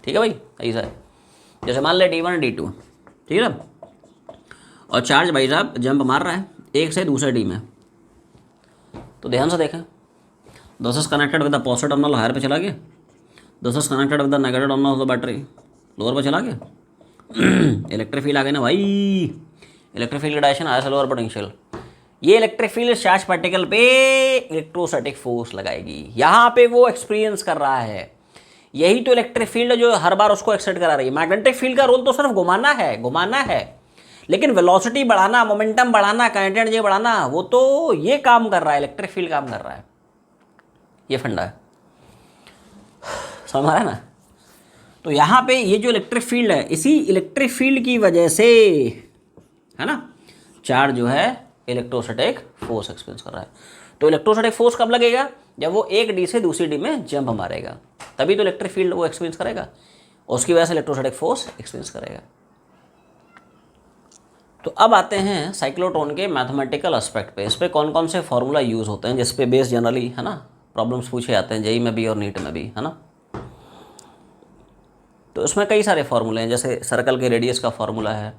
ठीक है भाई, ऐसा है। जैसे मान ले D1 D2, ठीक है ना, और चार्ज भाई साहब जंप मार रहा है एक से दूसरे डी में। तो ध्यान से देखें, this is connected with the positive terminal higher पे चला गया, this is connected with the negative terminal of the battery lower पे चला गया। इलेक्ट्रिक फील्ड आ गई ना भाई, इलेक्ट्रिक फील्ड डायरेक्शन हायर से लोअर पोटेंशियल। ये इलेक्ट्रिक फील्ड चार्ज पार्टिकल पे इलेक्ट्रोस्टैटिक फोर्स लगाएगी, यहाँ पे वो एक्सपीरियंस कर रहा है। यही तो इलेक्ट्रिक फील्ड जो हर बार उसको एक्साइट करा रही है। मैग्नेटिक फील्ड का रोल तो सिर्फ घुमाना है, लेकिन वेलोसिटी बढ़ाना, मोमेंटम बढ़ाना, काइनेटिक एनर्जी बढ़ाना, वो तो ये काम कर रहा है, इलेक्ट्रिक फील्ड काम कर रहा है। ये फंडा है, समझ आ रहा है ना। तो यहाँ पे ये जो इलेक्ट्रिक फील्ड है, इसी इलेक्ट्रिक फील्ड की वजह से, है ना, चार्ज जो है इलेक्ट्रोस्टैटिक फोर्स एक्सपीरियंस कर रहा है। तो इलेक्ट्रोस्टैटिक फोर्स कब लगेगा? जब वो एक डी से दूसरी डी में जंप मारेगा, तभी तो इलेक्ट्रिक फील्ड वो एक्सपीरियंस करेगा, उसकी वजह से इलेक्ट्रोस्टैटिक फोर्स एक्सपीरियंस करेगा। तो अब आते हैं साइक्लोट्रॉन के मैथमेटिकल एस्पेक्ट पे। इस पे कौन कौन से फॉर्मूला यूज़ होते हैं, जिस पे बेस जनरली, है ना, प्रॉब्लम्स पूछे जाते हैं जेईई में भी और नीट में भी, है ना। तो इसमें कई सारे फार्मूले हैं, जैसे सर्कल के रेडियस का फार्मूला है,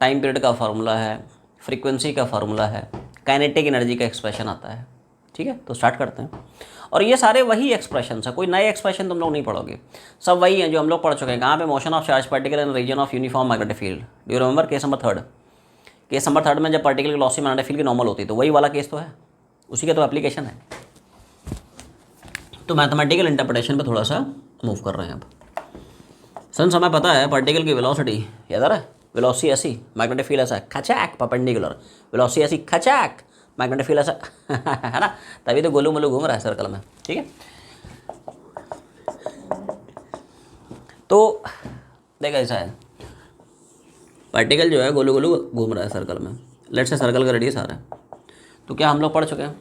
टाइम पीरियड का फार्मूला है, फ्रीक्वेंसी का फार्मूला है, काइनेटिक एनर्जी का एक्सप्रेशन आता है। ठीक है, तो स्टार्ट करते हैं। और ये सारे वही एक्सप्रेशन है, कोई नए एक्सप्रेशन तुम लोग नहीं पढ़ोगे, सब वही हैं जो हम लोग पढ़ चुके हैं। कहाँ पे? Motion of charge particle in region of uniform magnetic field. Do you remember case number third में जब पार्टिकल की वेलोसिटी मैग्नेटिक फील्ड की नॉर्मल होती है, तो वही वाला केस तो है, उसी का तो एप्लीकेशन है। तो मैथमेटिकल इंटरप्रिटेशन पे थोड़ा सा मूव कर रहे हैं अब। सन्स हमें पता है पार्टिकल की वेलोसिटी, याद आ रहा है, वेलोसिटी ऐसी, मैग्नेटिक फील्ड ऐसा खचाक परपेंडिकुलर, वेलोसिटी ऐसी खचाक, मैग्नेटिक फील्ड ऐसा है ना, तभी तो गोलू मोलू घूम रहा है सर्कल में। ठीक है, तो देखा ऐसा है, पार्टिकल जो है गोलू गोलू घूम रहा है सर्कल में, लेट से सर्कल का रेडियस आ रहा है। तो क्या हम लोग पढ़ चुके हैं,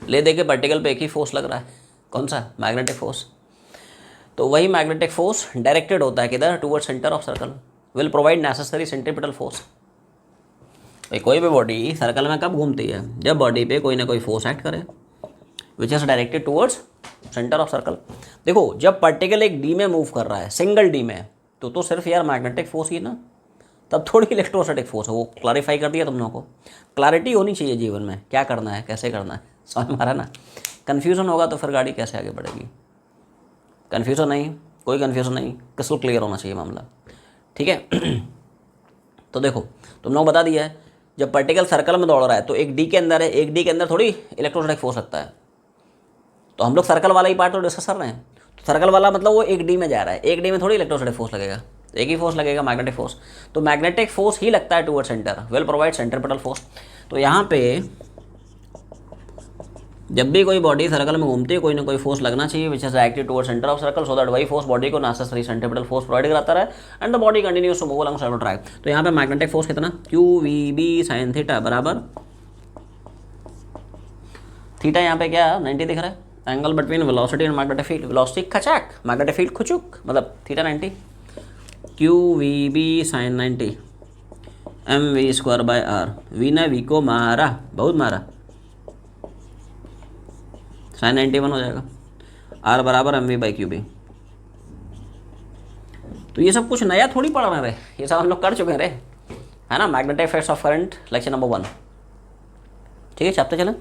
ले दे के पार्टिकल पे एक ही फोर्स लग रहा है, कौन सा? Magnetic force. तो वही मैग्नेटिक फोर्स डायरेक्टेड होता है किधर? Toward centre of circle, will provide necessary centripetal force. भाई कोई भी बॉडी सर्कल में कब घूमती है? जब बॉडी पे कोई ना कोई फोर्स एक्ट करे, which is directed towards centre of circle. देखो, जब पार्टिकल एक डी में मूव कर रहा है, सिंगल डी में, तो सिर्फ यार मैग्नेटिक फोर्स ही ना, तब थोड़ी इलेक्ट्रोस्टैटिक फोर्स है। वो क्लैरिफाई कर दिया तुम लोगों को। क्लैरिटी होनी चाहिए जीवन में, क्या करना है, कैसे करना है, समझ में आ रहा है ना। कन्फ्यूज़न होगा तो फिर गाड़ी कैसे आगे बढ़ेगी। कन्फ्यूज़न नहीं, कोई कन्फ्यूज़न नहीं, क्रिस्टल क्लियर होना चाहिए मामला। ठीक है तो देखो, तुम लोग बता दिया है, जब पार्टिकल सर्कल में दौड़ रहा है तो एक डी के अंदर है, एक डी के अंदर थोड़ी इलेक्ट्रोस्टैटिक फोर्स लगता है। तो हम लोग सर्कल वाला ही पार्ट तो डिस्कस कर रहे हैं। तो सर्कल वाला मतलब वो एक डी में जा रहा है, एक डी में थोड़ी इलेक्ट्रोस्टैटिक फोर्स लगेगा, एक ही फोर्स लगेगा, मैग्नेटिक फोर्स। तो मैग्नेटिक फोर्स ही लगता है toward centre, will provide centripetal force. तो यहाँ पे जब भी कोई बॉडी सर्कल में घूमती है, कोई ना कोई फोर्स लगना चाहिए, which is active toward centre of circle, so that वही फोर्स बॉडी को नेसेसरी सेंट्रीपिटल फोर्स प्रोवाइड कराता है and the body continues to move along circle track. तो यहाँ पे मैग्नेटिक फोर्स कितना? QVB sin थीटा बराबर, थीटा यहाँ पे क्या 90 दिख रहा है, angle between velocity and magnetic field. Velocity खचाक, मैग्नेटिक फील्ड खुचुक, मतलब theta 90, QVB sin 90 mv²/r। V ने वी को मारा, बहुत मारा, sin 91 हो जाएगा, R बराबर mv/qb। तो ये सब कुछ नया थोड़ी पढ़ रहे हैं, ये सब हम लोग कर चुके हैं रे, है ना। Magnetic effects of current, lecture number 1। ठीक है, चलते चलें।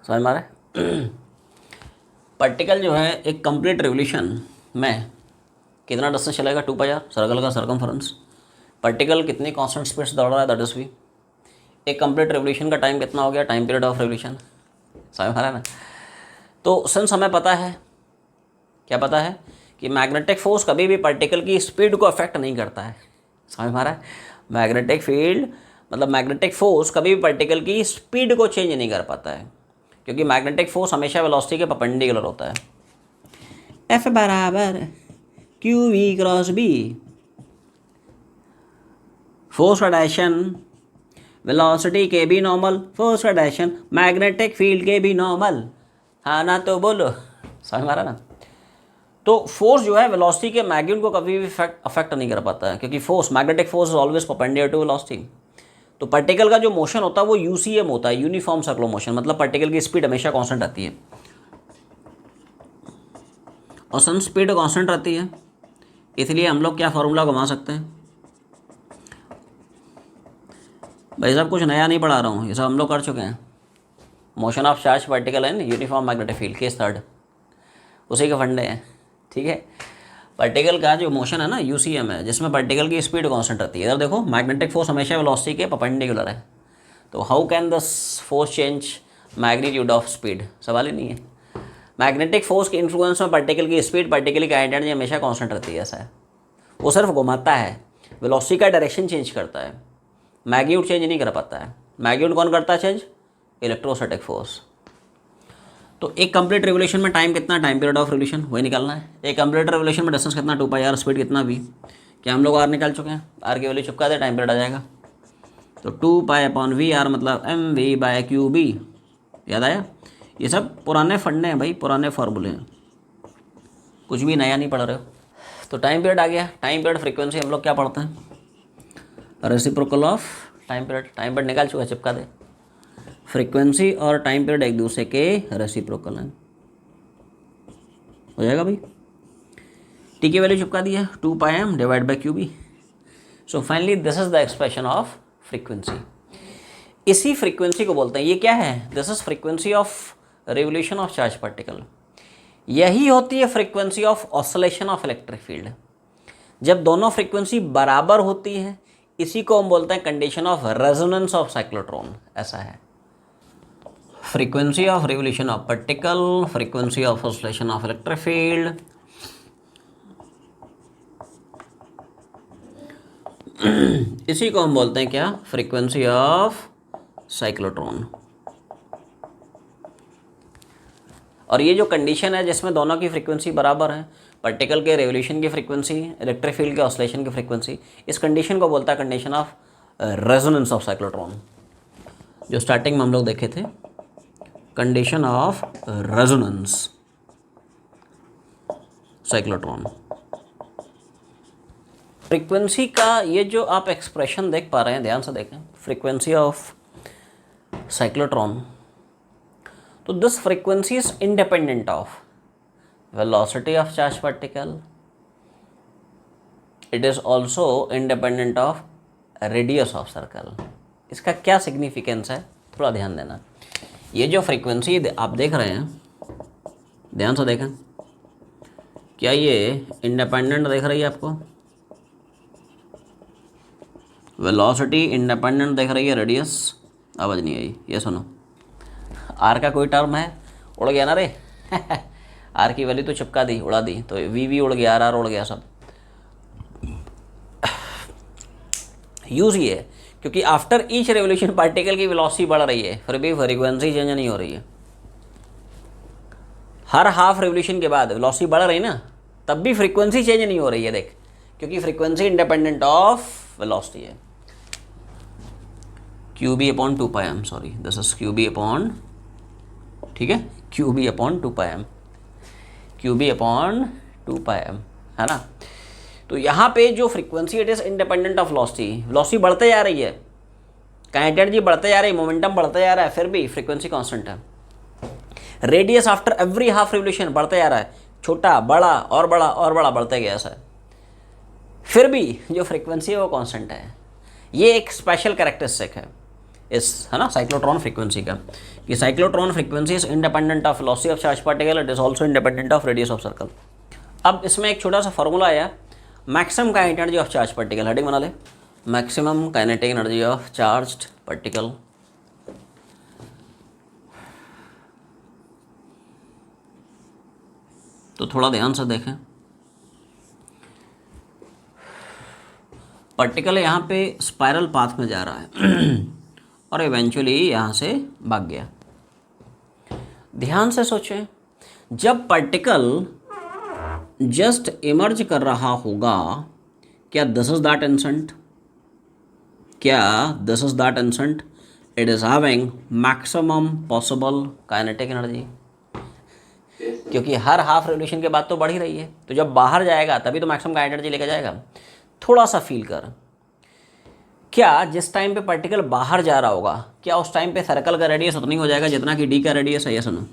समझ मारे। पार्टिकल जो है एक कंप्लीट रिवोल्यूशन में कितना डिस्टेंस चलेगा? 2πr, सर्कल का सर्कमफरेंस। पार्टिकल कितनी कांस्टेंट स्पीड से दौड़ रहा है, दैट इज v। एक कंप्लीट रिवोल्यूशन का टाइम कितना हो गया? टाइम पीरियड ऑफ रिवोल्यूशन, समझ में आ रहा है ना। तो सिंस हमें पता है, क्या पता है, कि मैग्नेटिक फोर्स कभी भी पार्टिकल की स्पीड को अफेक्ट नहीं करता है, समझ में आ रहा है। मैग्नेटिक फील्ड मतलब मैग्नेटिक फोर्स कभी भी पार्टिकल की स्पीड को चेंज नहीं कर पाता है, क्योंकि मैग्नेटिक फोर्स हमेशा वेलोसिटी के परपेंडिकुलर होता है। F बराबर QV×B, फोर्स का डायरेक्शन वेलोसिटी के भी नॉर्मल, फोर्स का डायरेक्शन मैग्नेटिक फील्ड के भी नॉर्मल, हाँ ना तो बोलो, समझ मारा ना। तो फोर्स जो है वेलोसिटी के मैग्नीट्यूड को कभी भी अफेक्ट नहीं कर पाता है, क्योंकि force, magnetic force is always perpendicular to velocity. तो पार्टिकल का जो मोशन होता है वो यूसीएम होता है, यूनिफॉर्म सर्कुलर मोशन, मतलब पार्टिकल की स्पीड हमेशा कांस्टेंट रहती है, और सन स्पीड कांस्टेंट रहती है, इसलिए हम लोग क्या फार्मूला घुमा सकते हैं। भाई साहब कुछ नया नहीं पढ़ा रहा हूँ, ये सब हम लोग कर चुके हैं। Motion of charge particle and uniform magnetic field, case third, उसी के फंडे हैं, ठीक है। पार्टिकल का जो मोशन है ना यूसीएम है, जिसमें पार्टिकल की स्पीड कांस्टेंट रहती है। इधर देखो मैग्नेटिक फोर्स हमेशा वेलोसिटी के परपेंडिकुलर है, तो how can the force change magnitude of speed, सवाल ही नहीं है। मैग्नेटिक फोर्स के इन्फ्लुएंस में पार्टिकल की स्पीड, पार्टिकल की एनर्जी हमेशा कांस्टेंट रहती है, ऐसा है। वो सिर्फ घुमाता है, वेलोसिटी का डायरेक्शन चेंज करता है, मैग्नीट्यूड चेंज नहीं कर पाता है। मैग्नीट्यूड कौन करता है चेंज? Electrostatic force. तो एक कंप्लीट रिवोल्यूशन में टाइम कितना, टाइम पीरियड ऑफ रिवोल्यूशन वही निकालना है। एक कंप्लीट रिवोल्यूशन में डिस्टेंस कितना, 2πr, स्पीड कितना v। क्या हम लोग आर निकाल चुके हैं, आर की वैल्यू चिपका दे, टाइम पीरियड आ जाएगा। तो 2π/v r मतलब mv/qb, याद आया। ये सब पुराने फंडे हैं भाई, पुराने फार्मूले हैं, कुछ भी नया नहीं पढ़ रहे हो। तो टाइम पीरियड आ गया। टाइम पीरियड फ्रीक्वेंसी हम लोग क्या पढ़ते हैं, reciprocal of time period. Time period निकाल चुका, चिपका दे। फ्रीक्वेंसी और टाइम पीरियड एक दूसरे के रेसिप्रोकल हैं, हो जाएगा भाई। टी की वैल्यू चिपका दिया, 2πm divide by QB। So finally this is the expression of frequency. इसी फ्रीक्वेंसी को बोलते हैं, ये क्या है, this is frequency of revolution of charge particle. यही होती है frequency of oscillation of electric field. जब दोनों फ्रीक्वेंसी बराबर होती है, इसी को हम बोलते हैं condition of resonance of cyclotron, ऐसा है। Frequency of revolution of particle, frequency of oscillation of electric field, इसी को हम बोलते हैं क्या, फ्रीक्वेंसी ऑफ साइक्लोट्रॉन। और ये जो कंडीशन है जिसमें दोनों की फ्रीक्वेंसी बराबर है, पार्टिकल के रिवोल्यूशन की फ्रीक्वेंसी, इलेक्ट्रिक फील्ड के ऑसिलेशन की फ्रीक्वेंसी, इस कंडीशन को बोलता है condition of resonance of cyclotron, जो स्टार्टिंग में हम लोग देखे थे, condition of resonance cyclotron. Frequency का ये जो आप एक्सप्रेशन देख पा रहे हैं, ध्यान से देखें, फ्रीक्वेंसी ऑफ साइक्लोट्रॉन। तो this frequency is independent of velocity of charge particle, it is also independent of radius of circle. इसका क्या सिग्निफिकेंस है, थोड़ा ध्यान देना। ये जो फ्रीक्वेंसी आप देख रहे हैं, ध्यान से देखें, क्या ये इंडिपेंडेंट दिख रही है आपको? वेलोसिटी इंडिपेंडेंट दिख रही है, रेडियस, आवाज़ नहीं आई, ये सुनो। आर का कोई टर्म है, उड़ गया ना रे आर की वैल्यू तो चिपका दी, उड़ा दी, तो वी उड़ गया, आर उड़ गया सब। यूज ये है क्योंकि आफ्टर ईच रेवोल्यूशन पार्टिकल की वेलोसिटी बढ़ रही है, फिर भी फ्रीक्वेंसी चेंज नहीं हो रही है। हर हाफ रेवोल्यूशन के बाद वेलोसिटी बढ़ रही है ना, तब भी फ्रीक्वेंसी चेंज नहीं हो रही है, देख, क्योंकि फ्रीक्वेंसी इंडिपेंडेंट ऑफ वेलोसिटी है। QB/2πm, sorry, this is QB/, ठीक है, QB/2πm, QB/2πm, है ना। तो यहाँ पे जो frequency, it is independent of velocity. Velocity बढ़ते जा रही है, काइनेटिक एनर्जी बढ़ते जा रही है, मोमेंटम बढ़ते जा रहा है, फिर भी फ्रीक्वेंसी कांस्टेंट है। Radius after every half revolution बढ़ते जा रहा है, छोटा बड़ा और बड़ा और बड़ा बढ़ते गया, ऐसा है, फिर भी जो फ्रीक्वेंसी है वो कांस्टेंट है। ये एक स्पेशल कैरेक्टरिस्टिक है इस, है ना, साइक्लोट्रॉन फ्रीक्वेंसी का, कि cyclotron frequency is independent of velocity of charge particle, it is also independent of radius of circle. अब इसमें एक छोटा सा फॉर्मूला आया, maximum kinetic energy of charge particle, heading बना ले, maximum kinetic energy of charged particle. तो थोड़ा ध्यान से देखें, पार्टिकल यहाँ पे स्पाइरल पाथ में जा रहा है और इवेंचुअली यहाँ से भाग गया। ध्यान से सोचें, जब पार्टिकल जस्ट इमर्ज कर रहा होगा, क्या दिस इज दैट इंस्टेंट, क्या this is that instant it is having maximum possible kinetic energy. क्योंकि हर हाफ रेवोल्यूशन के बाद तो बढ़ ही रही है, तो जब बाहर जाएगा तभी तो मैक्सिमम का एनर्जी लेके जाएगा। थोड़ा सा फील कर, क्या जिस टाइम पे पार्टिकल बाहर जा रहा होगा, क्या उस टाइम पे सर्कल का रेडियस उतना ही हो जाएगा जितना कि डी का रेडियस है? या सुनो,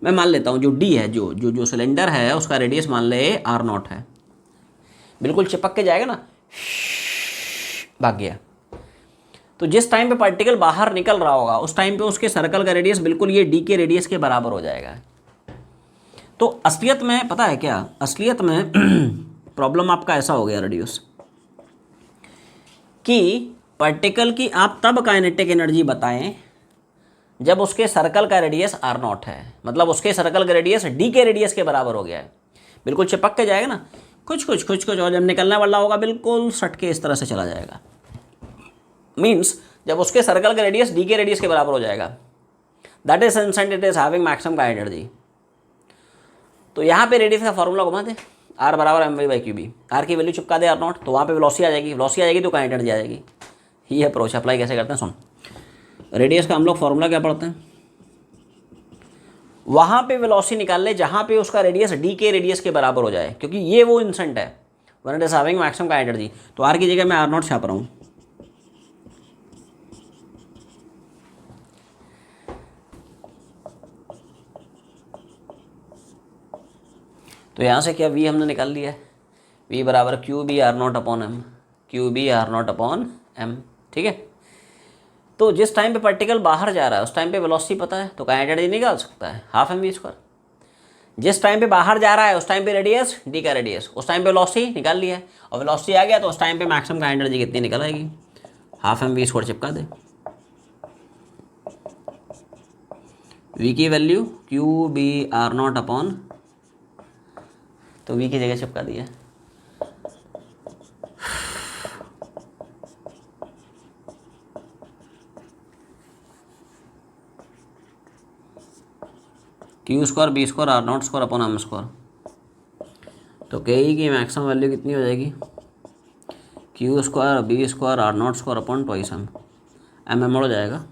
मैं मान लेता हूँ जो डी है, जो जो जो सिलेंडर है उसका रेडियस मान ले R0 है, बिल्कुल चिपक के जाएगा ना, भाग गया। तो जिस टाइम पे पार्टिकल बाहर निकल रहा होगा उस टाइम पे उसके सर्कल का रेडियस बिल्कुल ये डी के रेडियस के बराबर हो जाएगा। तो असलियत में पता है क्या, असलियत में प्रॉब्लम आपका ऐसा हो गया रेडियस कि पार्टिकल की आप तब काइनेटिक एनर्जी बताएं जब उसके सर्कल का रेडियस R0 है, मतलब उसके सर्कल का रेडियस डी के रेडियस के बराबर हो गया है, बिल्कुल चिपक के जाएगा ना, कुछ कुछ कुछ कुछ, और जब निकलने वाला होगा बिल्कुल सट के इस तरह से चला जाएगा। मीन्स जब उसके सर्कल का रेडियस डी के रेडियस के बराबर हो जाएगा, that is instant it is having maximum का एनर्जी। तो यहाँ पे रेडियस का फॉर्मूला घुमा दे, R बराबर mv/qb, R की वैल्यू चिपका दे R0, तो वहाँ पे वेलोसिटी आ जाएगी, वेलोसिटी आ जाएगी तो का एनर्जी आ जाएगी। ये अप्रोच अप्लाई कैसे करते हैं सुन, रेडियस का हम लोग फॉर्मूला क्या पढ़ते हैं, वहाँ पे वेलोसिटी निकाल ले जहाँ पे उसका रेडियस डी के रेडियस के बराबर हो जाए, क्योंकि ये वो इंस्टेंट है when it is having maximum का एनर्जी। तो R की जगह मैं R0 छाप रहा हूँ। तो यहाँ से क्या V हमने निकाल लिया है, V बराबर QB R0 upon M, QB R0 upon M, ठीक है। तो जिस टाइम पे पार्टिकल बाहर जा रहा है उस टाइम पे वेलोसिटी पता है तो काइनेटिक एनर्जी निकाल सकता है, हाफ mv²। जिस टाइम पे बाहर जा रहा है उस टाइम पे रेडियस डी का रेडियस, उस टाइम पे वेलोसिटी निकाल लिया है, और वेलोसिटी आ गया तो उस टाइम पे मैक्सिमम का एनर्जी कितनी निकल आएगी, हाफ mv² चिपका दे। V की वैल्यू QB R0 अपॉन, तो V की जगह चिपका दिया। Q² B² R0² upon M², तो के की मैक्सिमम वैल्यू कितनी हो जाएगी, Q² B² R0² upon twice M, M हो जाएगा,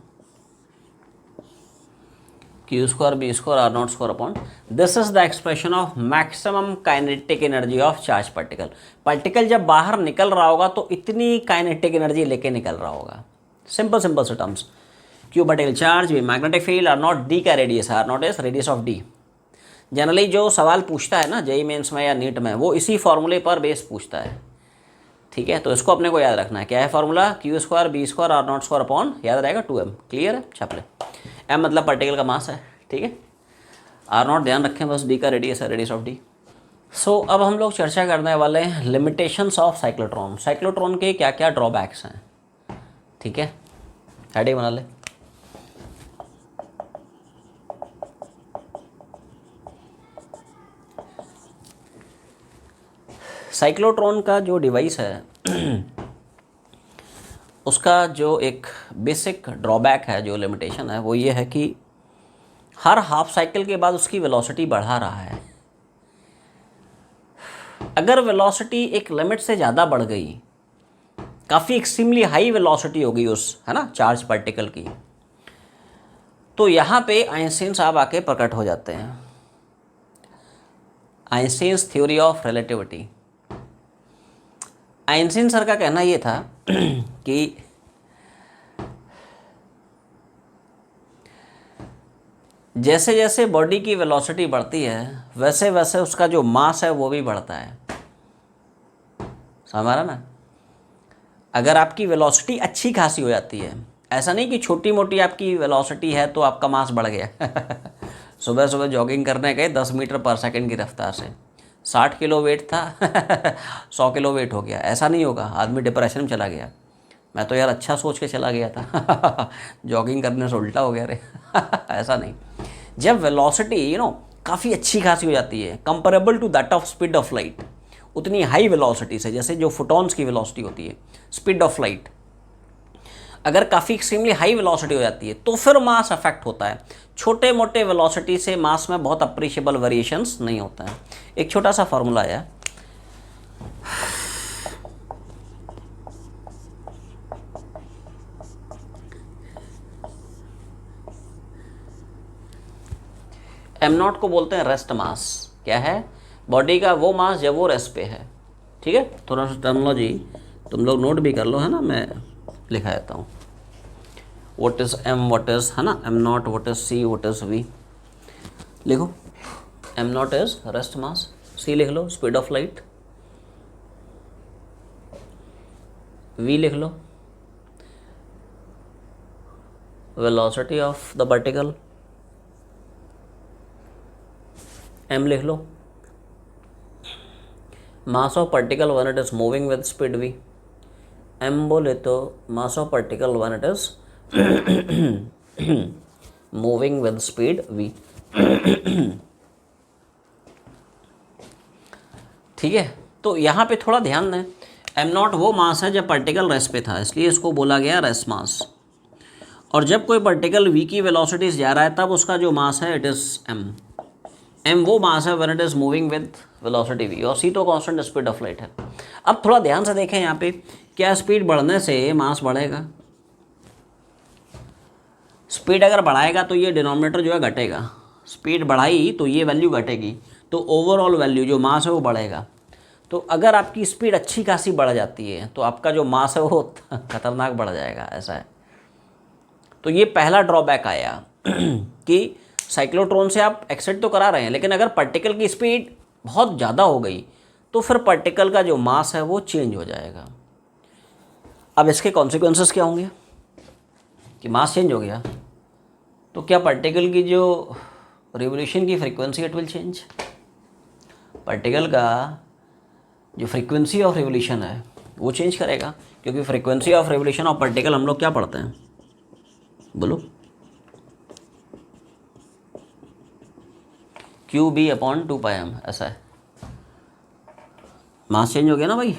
Q² B² R0² upon, this is the expression of maximum kinetic energy of charge particle. Particle जब बाहर निकल रहा होगा तो इतनी काइनेटिक एनर्जी लेके निकल रहा होगा। सिंपल सिंपल से terms, Q particle charge, B magnetic field, R0 D का radius, R0 is radius of D। Generally जो सवाल पूछता है ना जेईई मेंस में या नीट में, वो इसी फॉर्मूले पर बेस पूछता है, ठीक है। तो इसको अपने को याद रखना है, क्या है formula, Q² B² R0² upon, याद रहेगा 2M, क्लियर है, छाप ले। M मतलब पार्टिकल का मास है, ठीक है। R0 ध्यान रखें बस, D का रेडियस है, रेडियस ऑफ D। सो अब हम लोग चर्चा करने वाले हैं लिमिटेशंस ऑफ साइक्लोट्रॉन। साइक्लोट्रॉन के क्या क्या ड्रॉबैक्स हैं, ठीक है, हेडिंग बना ले। साइक्लोट्रॉन का जो डिवाइस है उसका जो एक बेसिक ड्रॉबैक है, जो लिमिटेशन है, वो ये है कि हर हाफ साइकिल के बाद उसकी वेलोसिटी बढ़ा रहा है। अगर वेलोसिटी एक लिमिट से ज़्यादा बढ़ गई, काफ़ी एक्सट्रीमली हाई वेलोसिटी हो गई उस, है ना, चार्ज पार्टिकल की, तो यहाँ पे आइंस्टीन साहब आके प्रकट हो जाते हैं। Einstein's theory of relativity. Einstein sir का कहना ये था कि जैसे जैसे बॉडी की वेलोसिटी बढ़ती है वैसे वैसे उसका जो मास है वो भी बढ़ता है, समझ रहा ना। अगर आपकी वेलोसिटी अच्छी खासी हो जाती है, ऐसा नहीं कि छोटी मोटी आपकी वेलोसिटी है तो आपका मास बढ़ गया सुबह सुबह जॉगिंग करने गए 10 मीटर पर सेकंड की रफ्तार से, 60 किलो वेट था 100 किलो वेट हो गया, ऐसा नहीं होगा, आदमी डिप्रेशन में चला गया। मैं तो यार अच्छा सोच के चला गया था जॉगिंग करने से उल्टा हो गया रे ऐसा नहीं। जब वेलोसिटी काफ़ी अच्छी खासी हो जाती है, comparable to that of speed of light, उतनी हाई वेलोसिटी से, जैसे जो फोटॉन्स की वेलोसिटी होती है, स्पीड ऑफ लाइट, अगर काफ़ी एक्सट्रीमली हाई वेलोसिटी हो जाती है तो फिर मास अफेक्ट होता है। छोटे मोटे वेलोसिटी से मास में बहुत अप्रिशिएबल वेरिएशंस नहीं होता है। एक छोटा सा फार्मूला है, एम नॉट को बोलते हैं रेस्ट मास। क्या है? बॉडी का वो मास जब वो रेस्ट पे है। ठीक है, थोड़ा सा टर्मिनोलॉजी तुम लोग नोट भी कर लो, है ना, मैं लिखा देता हूँ। What is M, what is, है ना, M naught, what is C, what is V. लिखो, M naught is rest mass, C लिख लो स्पीड ऑफ लाइट, वी लिख लो velocity of the particle, M लिख लो mass of particle when it is moving with speed V. M बोले तो mass of particle when it is moving with speed V. ठीक है, तो यहाँ पे थोड़ा ध्यान दें, एम नॉट वो मास है जब पार्टिकल रेस्ट पे था, इसलिए इसको बोला गया रेस्ट मास। और जब कोई पार्टिकल वी की वेलोसिटी से जा रहा है तब उसका जो मास है इट इज़ एम। एम वो मास है when it is moving with velocity V, और सी तो कांस्टेंट स्पीड ऑफ लाइट है। अब थोड़ा ध्यान से देखें यहाँ पे, क्या स्पीड बढ़ने से मास बढ़ेगा? स्पीड अगर बढ़ाएगा तो ये डिनोमिनेटर जो है घटेगा, स्पीड बढ़ाई तो ये वैल्यू घटेगी, तो ओवरऑल वैल्यू जो मास है वो बढ़ेगा। तो अगर आपकी स्पीड अच्छी खासी बढ़ जाती है तो आपका जो मास है वो खतरनाक बढ़ जाएगा, ऐसा है। तो ये पहला ड्रॉबैक आया कि साइक्लोट्रॉन से आप एक्साइट तो करा रहे हैं, लेकिन अगर पार्टिकल की स्पीड बहुत ज़्यादा हो गई तो फिर पार्टिकल का जो मास है वो चेंज हो जाएगा। अब इसके कॉन्सिक्वेंसेस क्या होंगे कि मास चेंज हो गया तो क्या पार्टिकल की जो रिवोल्यूशन की frequency it will change. Particle का जो फ्रीक्वेंसी ऑफ रिवोल्यूशन है वो चेंज करेगा, क्योंकि frequency of revolution of particle हम लोग क्या पढ़ते हैं, बोलो, क्यू बी अपॉन 2πm, ऐसा है। मास चेंज हो गया ना भाई,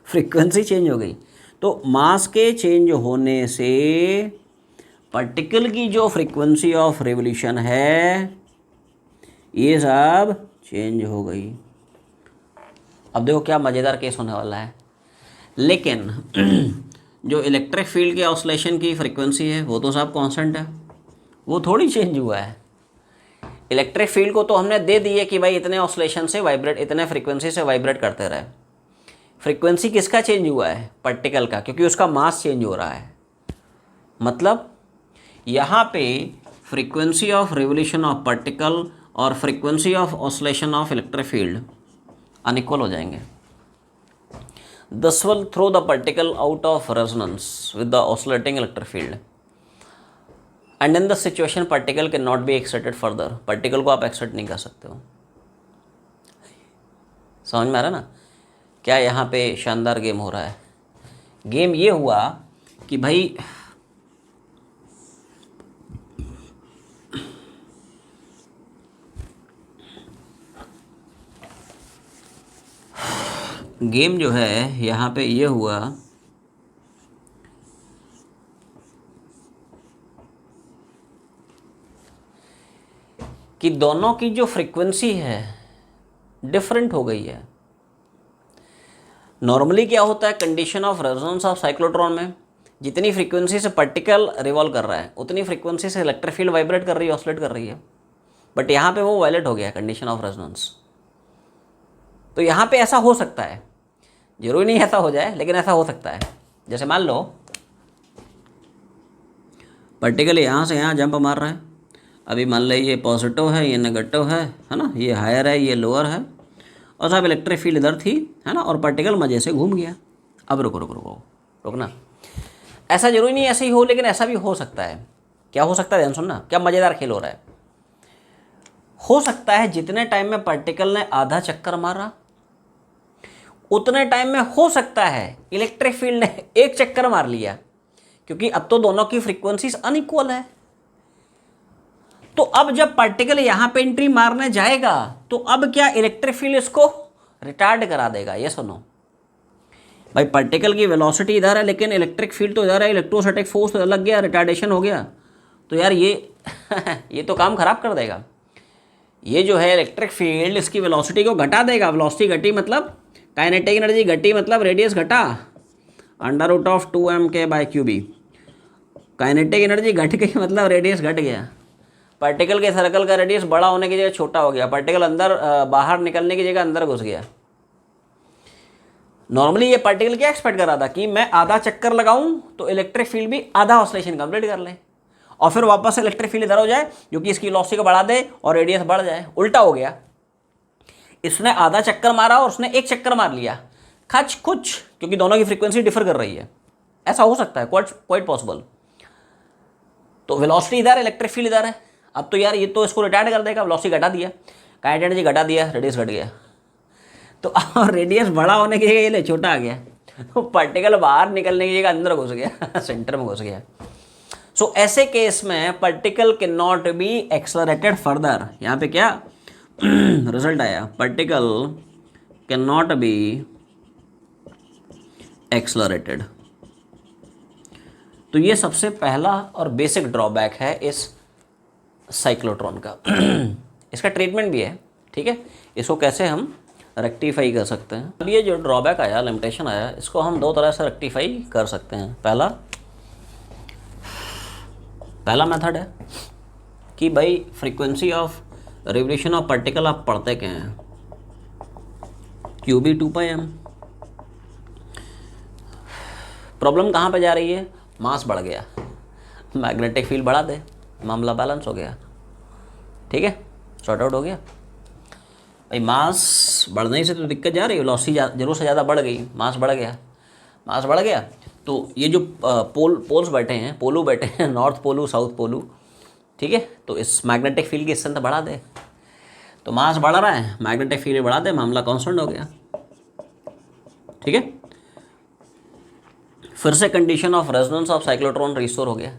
फ्रीक्वेंसी चेंज हो गई, तो मास के चेंज होने से पार्टिकल की जो फ्रीक्वेंसी ऑफ रिवोल्यूशन है ये सब चेंज हो गई। अब देखो क्या मज़ेदार केस होने वाला है। लेकिन जो इलेक्ट्रिक फील्ड के ऑसिलेशन की फ्रीक्वेंसी है वो तो सब कांस्टेंट है, वो थोड़ी चेंज हुआ है। इलेक्ट्रिक फील्ड को तो हमने दे दी है कि भाई इतने ऑसिलेशन से वाइब्रेट, इतने फ्रीक्वेंसी से वाइब्रेट करते रहे। फ्रीक्वेंसी किसका चेंज हुआ है? पार्टिकल का, क्योंकि उसका मास चेंज हो रहा है। मतलब यहाँ पे frequency of revolution of particle और frequency of oscillation of electric field unequal हो जाएंगे। This will throw the particle out of resonance with the oscillating electric field, and in the situation particle can not be excited further. Particle को आप excite नहीं कर सकते हो। समझ में आ रहा है ना क्या यहाँ पे शानदार गेम हो रहा है? गेम ये हुआ कि भाई गेम जो है यहाँ पे ये हुआ कि दोनों की जो फ्रीक्वेंसी है डिफरेंट हो गई है। नॉर्मली क्या होता है, condition of resonance of cyclotron में जितनी फ्रीक्वेंसी से पार्टिकल रिवॉल्व कर रहा है उतनी फ्रीक्वेंसी से इलेक्ट्रिक फील्ड वाइब्रेट कर रही है, ऑसिलेट कर रही है। बट यहाँ पे वो वायलेट हो गया कंडीशन ऑफ रेजोनेंस। तो यहाँ पे ऐसा हो सकता है, जरूरी नहीं ऐसा हो जाए लेकिन ऐसा हो सकता है। जैसे मान लो पार्टिकल यहाँ से यहाँ जंप मार रहा है, अभी मान लो ये पॉजिटिव है, ये नेगेटिव है ना, ये हायर है, ये लोअर है, और साहब इलेक्ट्रिक फील्ड इधर थी, है ना, और पार्टिकल मज़े से घूम गया। अब रुकना, ऐसा जरूरी नहीं ऐसे ही हो, लेकिन ऐसा भी हो सकता है। क्या हो सकता है, ध्यान सुनना, क्या मज़ेदार खेल हो रहा है। हो सकता है जितने टाइम में पार्टिकल ने आधा चक्कर मारा उतने टाइम में हो सकता है इलेक्ट्रिक फील्ड ने एक चक्कर मार लिया, क्योंकि अब तो दोनों की फ्रीक्वेंसीज अनइक्वल है। तो अब जब पार्टिकल यहाँ पे एंट्री मारने जाएगा तो अब क्या इलेक्ट्रिक फील्ड इसको रिटार्ड करा देगा? ये सुनो भाई, पार्टिकल की वेलोसिटी इधर है लेकिन इलेक्ट्रिक फील्ड तो इधर है, इलेक्ट्रोस्टैटिक फोर्स तो लग गया, रिटार्डेशन हो गया, तो यार ये ये तो काम खराब कर देगा। ये जो है इलेक्ट्रिक फील्ड इसकी वेलोसिटी को घटा देगा। वेलोसिटी घटी मतलब काइनेटिक एनर्जी घटी मतलब रेडियस घटा, √2m k/qb। काइनेटिक एनर्जी घट गई मतलब रेडियस घट गया। पार्टिकल के सर्कल का रेडियस बड़ा होने की जगह छोटा हो गया, पार्टिकल अंदर बाहर निकलने की जगह अंदर घुस गया। नॉर्मली ये पार्टिकल क्या एक्सपेक्ट कर रहा था कि मैं आधा चक्कर लगाऊं तो इलेक्ट्रिक फील्ड भी आधा ऑसिलेशन कंप्लीट कर ले और फिर वापस से इलेक्ट्रिक फील्ड इधर हो जाए जो कि इसकी वेलोसिटी को बढ़ा दे और रेडियस बढ़ जाए। उल्टा हो गया, इसने आधा चक्कर मारा और उसने एक चक्कर मार लिया, खच कुछ, क्योंकि दोनों की फ्रीक्वेंसी डिफर कर रही है। ऐसा हो सकता है, क्वाइट पॉसिबल। तो वेलोसिटी इधर है, इलेक्ट्रिक फील्ड इधर है। अब तो यार ये तो इसको रिटायर्ड कर देगा, वेलोसिटी घटा दिया, काइनेटिक एनर्जी घटा दिया, रेडियस घट गया। तो और रेडियस बड़ा होने की जगह ये ले छोटा आ गया, तो पार्टिकल बाहर निकलने की जगह अंदर घुस गया सेंटर में घुस गया। सो ऐसे केस में particle can not B accelerated further. यहाँ पे क्या रिजल्ट आया, particle can not B accelerated. तो ये सबसे पहला और बेसिक ड्रॉबैक है इस साइक्लोट्रॉन का। इसका ट्रीटमेंट भी है, ठीक है, इसको कैसे हम रेक्टिफाई कर सकते हैं। अब ये जो ड्रॉबैक आया, लिमिटेशन आया, इसको हम दो तरह से रेक्टिफाई कर सकते हैं। पहला मेथड है कि भाई frequency of revolution of particle आप पढ़ते क्या हैं, QB 2πm। प्रॉब्लम कहाँ पे जा रही है, मास बढ़ गया, मैग्नेटिक फील्ड बढ़ा दे, मामला बैलेंस हो गया, ठीक है, सॉर्ट आउट हो गया। भाई मास बढ़ने से तो दिक्कत जा रही है, वेलोसिटी जरूर से ज़्यादा बढ़ गई, मास बढ़ गया तो ये जो पोल्स बैठे हैं, पोलू बैठे हैं, नॉर्थ पोलू साउथ पोलू, ठीक है, तो इस मैग्नेटिक फील्ड की स्ट्रेंथ बढ़ा दे, तो मास बढ़ रहा है, मैग्नेटिक फील्ड बढ़ा दे, मामला कांस्टेंट हो गया, ठीक है। फिर से condition of resonance of cyclotron restore हो गया,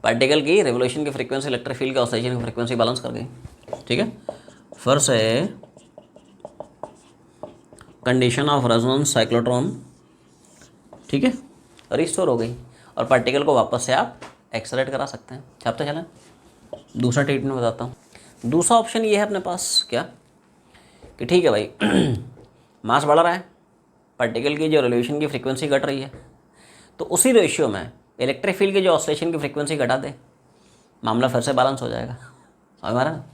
पार्टिकल की रिवोल्यूशन की फ्रीक्वेंसी इलेक्ट्रिक फील्ड का ऑसिलेशन की फ्रीक्वेंसी बैलेंस कर गई, ठीक है। फिर से कंडीशन ऑफ रेजोनेंस साइक्लोट्रॉन, ठीक है, रिस्टोर हो गई और पार्टिकल को वापस से आप एक्सेलरेट करा सकते हैं। छापते चलें, दूसरा ट्रीटमेंट बताता हूँ। दूसरा ऑप्शन ये है अपने पास क्या कि ठीक है भाई मास बढ़ रहा है, पार्टिकल की जो रिवोल्यूशन की फ्रीक्वेंसी घट रही है, तो उसी रेशियो में इलेक्ट्रिक फील्ड की जो ऑसिलेशन की फ्रीक्वेंसी घटा दे, मामला फिर से बैलेंस हो जाएगा। समझ में आ रहा है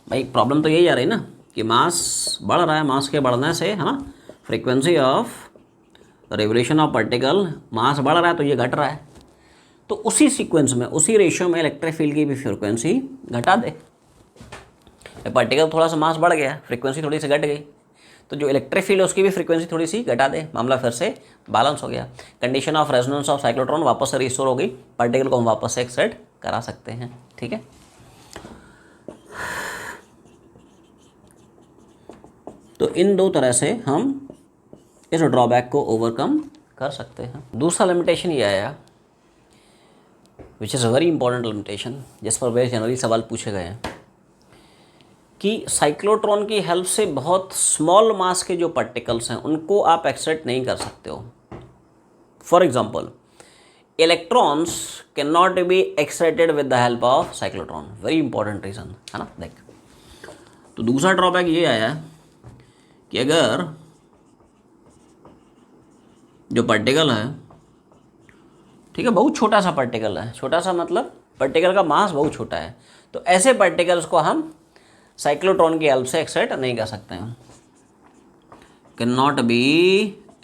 भाई, प्रॉब्लम तो यही आ रही है ना कि मास बढ़ रहा है, मास के बढ़ने से, है ना, frequency of revolution of particle, mass बढ़ रहा है तो ये घट रहा है, तो उसी सीक्वेंस में, उसी रेशियो में इलेक्ट्रिक फील्ड की भी फ्रीक्वेंसी घटा दे। पार्टिकल थोड़ा सा मास बढ़ गया, फ्रीक्वेंसी थोड़ी सी घट गई, तो जो इलेक्ट्रिक फील्ड है उसकी भी फ्रीक्वेंसी थोड़ी सी घटा दे, मामला फिर से बैलेंस हो गया। Condition of resonance of cyclotron वापस से रिस्टोर हो गई, पार्टिकल को हम वापस से एक्सलेट करा सकते हैं, ठीक है। तो इन दो तरह से हम इस ड्रॉबैक को ओवरकम कर सकते हैं। दूसरा लिमिटेशन ये आया, which is a very important limitation, जिस पर वे जनरली सवाल पूछे गए हैं, कि साइक्लोट्रॉन की हेल्प से बहुत स्मॉल मास के जो पार्टिकल्स हैं उनको आप एक्सलेट नहीं कर सकते हो। For example, electrons can not B accelerated with the help of cyclotron. Very important reason है ना। देख, तो दूसरा ड्रॉबैक ये आया कि अगर जो पार्टिकल है, ठीक है, बहुत छोटा सा पार्टिकल है, छोटा सा मतलब पार्टिकल का मास बहुत छोटा है, तो ऐसे पार्टिकल्स को हम साइक्लोट्रॉन की हेल्प से एक्सलेट नहीं कर सकते हैं, कैन नॉट बी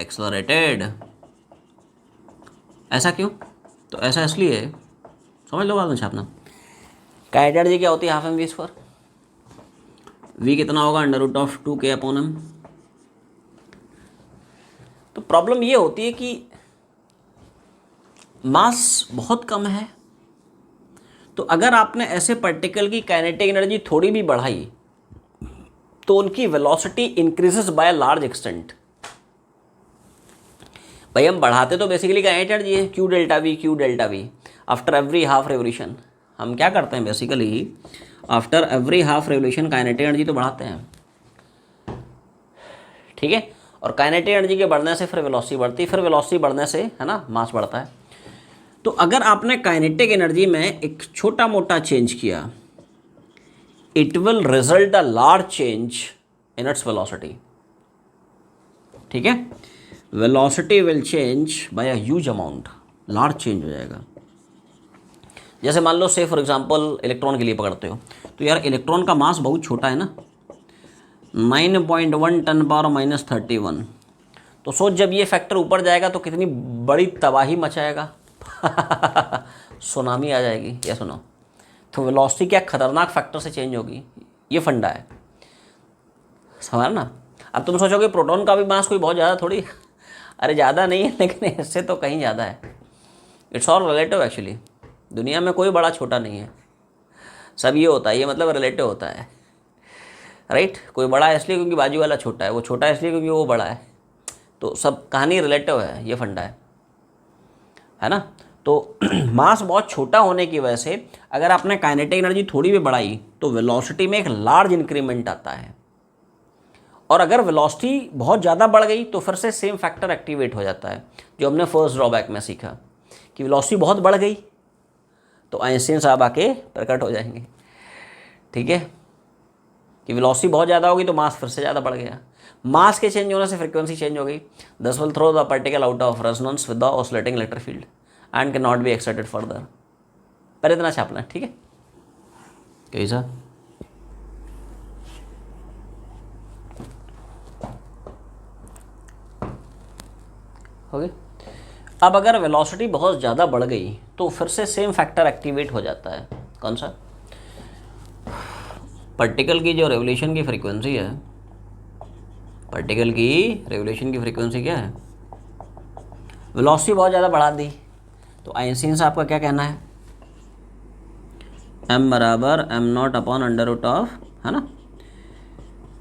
एक्सलरेटेड। ऐसा क्यों? तो ऐसा इसलिए, समझ लो बाद में छापना। काइनेटिक एनर्जी क्या होती है, हाफ mv स्क्वायर, v कितना होगा, √2k/m। तो प्रॉब्लम ये होती है कि मास बहुत कम है, तो अगर आपने ऐसे पार्टिकल की काइनेटिक एनर्जी थोड़ी भी बढ़ाई तो उनकी velocity increases by large extent. भाई हम बढ़ाते तो बेसिकली काइनेटिक एनर्जी है, Q delta V after every half revolution. हम क्या करते हैं basically, after every half revolution kinetic energy तो बढ़ाते हैं, ठीक है, और काइनेटिक एनर्जी के बढ़ने से फिर वेलोसिटी बढ़ती, फिर वेलोसिटी बढ़ने से, है ना, मास बढ़ता है। तो अगर आपने काइनेटिक एनर्जी में एक छोटा मोटा चेंज किया, it will result a large change in its velocity, ठीक है, velocity will change bye a huge amount, large change हो जाएगा। जैसे मान लो से फॉर एग्जांपल इलेक्ट्रॉन के लिए पकड़ते हो, तो यार इलेक्ट्रॉन का मास बहुत छोटा है ना, 9.1 10⁻31। तो सोच जब ये फैक्टर ऊपर जाएगा तो कितनी बड़ी तबाही मचाएगा सुनामी आ जाएगी, या सुनो। तो वेलोसिटी क्या खतरनाक फैक्टर से चेंज होगी, ये फंडा है, समझ ना। अब तुम सोचोगे प्रोटॉन का भी मास कोई बहुत ज़्यादा थोड़ी, अरे ज़्यादा नहीं है, लेकिन इससे तो कहीं ज़्यादा है। इट्स ऑल रिलेटिव एक्चुअली, दुनिया में कोई बड़ा छोटा नहीं है, सब ये होता है, ये मतलब रिलेटिव होता है, राइट। कोई बड़ा है इसलिए क्योंकि बाजू वाला छोटा है, वो छोटा है इसलिए क्योंकि वो बड़ा है, तो सब कहानी रिलेटिव है, ये फंडा है ना। तो मास बहुत छोटा होने की वजह से अगर आपने काइनेटिक एनर्जी थोड़ी भी बढ़ाई तो वेलोसिटी में एक लार्ज इंक्रीमेंट आता है, और अगर वेलोसिटी बहुत ज़्यादा बढ़ गई तो फिर से सेम फैक्टर एक्टिवेट हो जाता है, जो हमने फर्स्ट ड्रॉबैक में सीखा कि वेलोसिटी बहुत बढ़ गई तो आइंस्टीन साहब आके प्रकट हो जाएंगे, ठीक है, कि वेलोसिटी बहुत ज़्यादा होगी तो मास फिर से ज़्यादा बढ़ गया, मास के चेंज होने से फ्रीक्वेंसी चेंज हो गई, this will throw the particle out of resonance with the oscillating electric field and can not be excited further. पर इतना छापना है, ठीक है, कैसा। ओके, अब अगर वेलोसिटी बहुत ज़्यादा बढ़ गई तो फिर से सेम फैक्टर एक्टिवेट हो जाता है, कौन सा, पार्टिकल की जो रेवोल्यूशन की फ्रीक्वेंसी है, पार्टिकल की रेवोल्यूशन की फ्रीक्वेंसी क्या है, वेलोसिटी बहुत ज़्यादा बढ़ा दी तो आइंस्टीन साहब का क्या कहना है, m बराबर m0 upon under root of, है ना।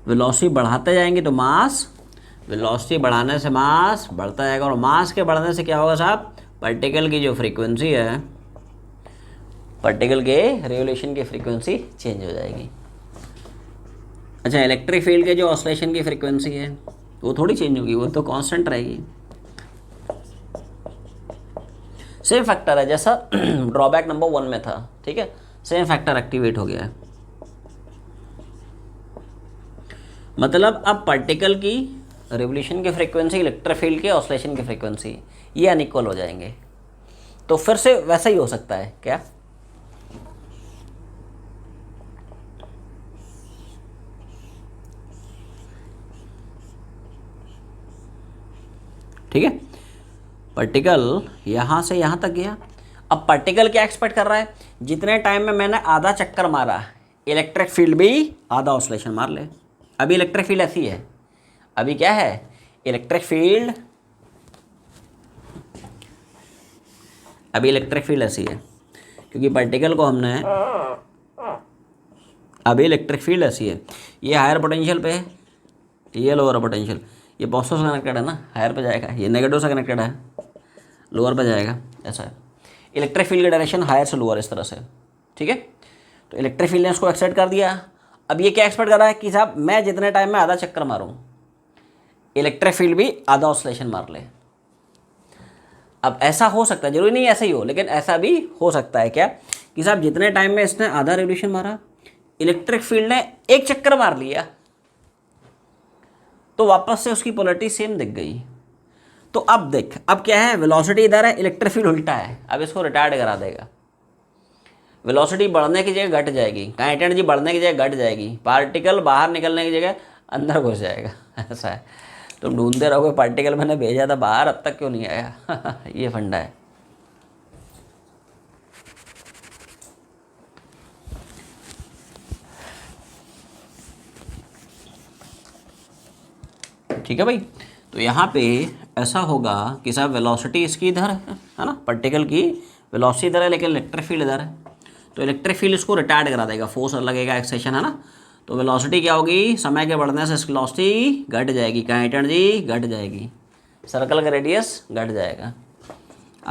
वेलोसिटी बढ़ाते जाएंगे तो मास, वेलोसिटी बढ़ाने से मास बढ़ता जाएगा, और मास के बढ़ने से क्या होगा साहब, पार्टिकल की जो फ्रीक्वेंसी है, पार्टिकल के रेवोल्यूशन की फ्रीक्वेंसी चेंज हो जाएगी। अच्छा, इलेक्ट्रिक फील्ड के जो ऑसिलेशन की फ्रीक्वेंसी है वो थोड़ी चेंज होगी, वो तो कांस्टेंट रहेगी, सेम फैक्टर है जैसा ड्रॉबैक नंबर 1 में था, ठीक है, सेम फैक्टर एक्टिवेट हो गया है। मतलब अब पार्टिकल की रेवोल्यूशन की फ्रीक्वेंसी, इलेक्ट्रिक फील्ड के ऑसिलेशन की फ्रीक्वेंसी, ये अनइक्वल हो जाएंगे, तो फिर से वैसा ही हो सकता है क्या, ठीक है। पार्टिकल यहाँ से यहाँ तक गया, अब पार्टिकल क्या एक्सपेक्ट कर रहा है, जितने टाइम में मैंने आधा चक्कर मारा इलेक्ट्रिक फील्ड भी आधा ऑसिलेशन मार ले। अभी इलेक्ट्रिक फील्ड ऐसी है, अभी क्या है, इलेक्ट्रिक फील्ड, अभी इलेक्ट्रिक फील्ड ऐसी है क्योंकि पार्टिकल को हमने, अभी इलेक्ट्रिक फील्ड ऐसी है, ये हायर पोटेंशियल पे है, ये लोअर पोटेंशियल, ये पॉजिटिव से कनेक्टेड है ना, हायर पे जाएगा, ये नेगेटिव से कनेक्टेड है, लोअर पे जाएगा, ऐसा है। इलेक्ट्रिक फील्ड की डायरेक्शन हायर से लोअर इस तरह से, ठीक है। तो इलेक्ट्रिक फील्ड ने इसको एक्साइट कर दिया, अब ये क्या एक्सपेक्ट कर रहा है कि साहब मैं जितने टाइम में आधा चक्कर मारूं इलेक्ट्रिक फील्ड भी आधा ऑसिलेशन मार ले। अब ऐसा हो सकता है, जरूरी नहीं ऐसा ही हो, लेकिन ऐसा भी हो सकता है क्या कि साहब जितने टाइम में इसने आधा रेवोल्यूशन मारा इलेक्ट्रिक फील्ड ने एक चक्कर मार लिया तो वापस से उसकी पोलैरिटी सेम दिख गई। तो अब देख, अब क्या है, वेलोसिटी इधर है, इलेक्ट्रिक फील्ड उल्टा है, अब इसको रिटायर्ड करा देगा, वेलोसिटी बढ़ने की जगह घट जाएगी, काइनेटिक एनर्जी बढ़ने की जगह घट जाएगी, पार्टिकल बाहर निकलने की जगह अंदर घुस जाएगा ऐसा है। तुम ढूंढते रहोगे पार्टिकल मैंने भेजा था बाहर, अब तक क्यों नहीं आया ये फंडा है। ठीक है भाई, तो यहाँ पे ऐसा होगा कि साहब वेलोसिटी इसकी इधर है ना, पार्टिकल की वेलोसिटी इधर है लेकिन इलेक्ट्रिक फील्ड इधर है, तो इलेक्ट्रिक फील्ड इसको रिटायर्ड करा देगा, फोर्स लगेगा, एक्सेशन, है ना। तो वेलोसिटी क्या होगी, समय के बढ़ने से इसकी वेलोसिटी घट जाएगी, काइनेटिक एनर्जी घट जाएगी, सर्कल का रेडियस घट जाएगा,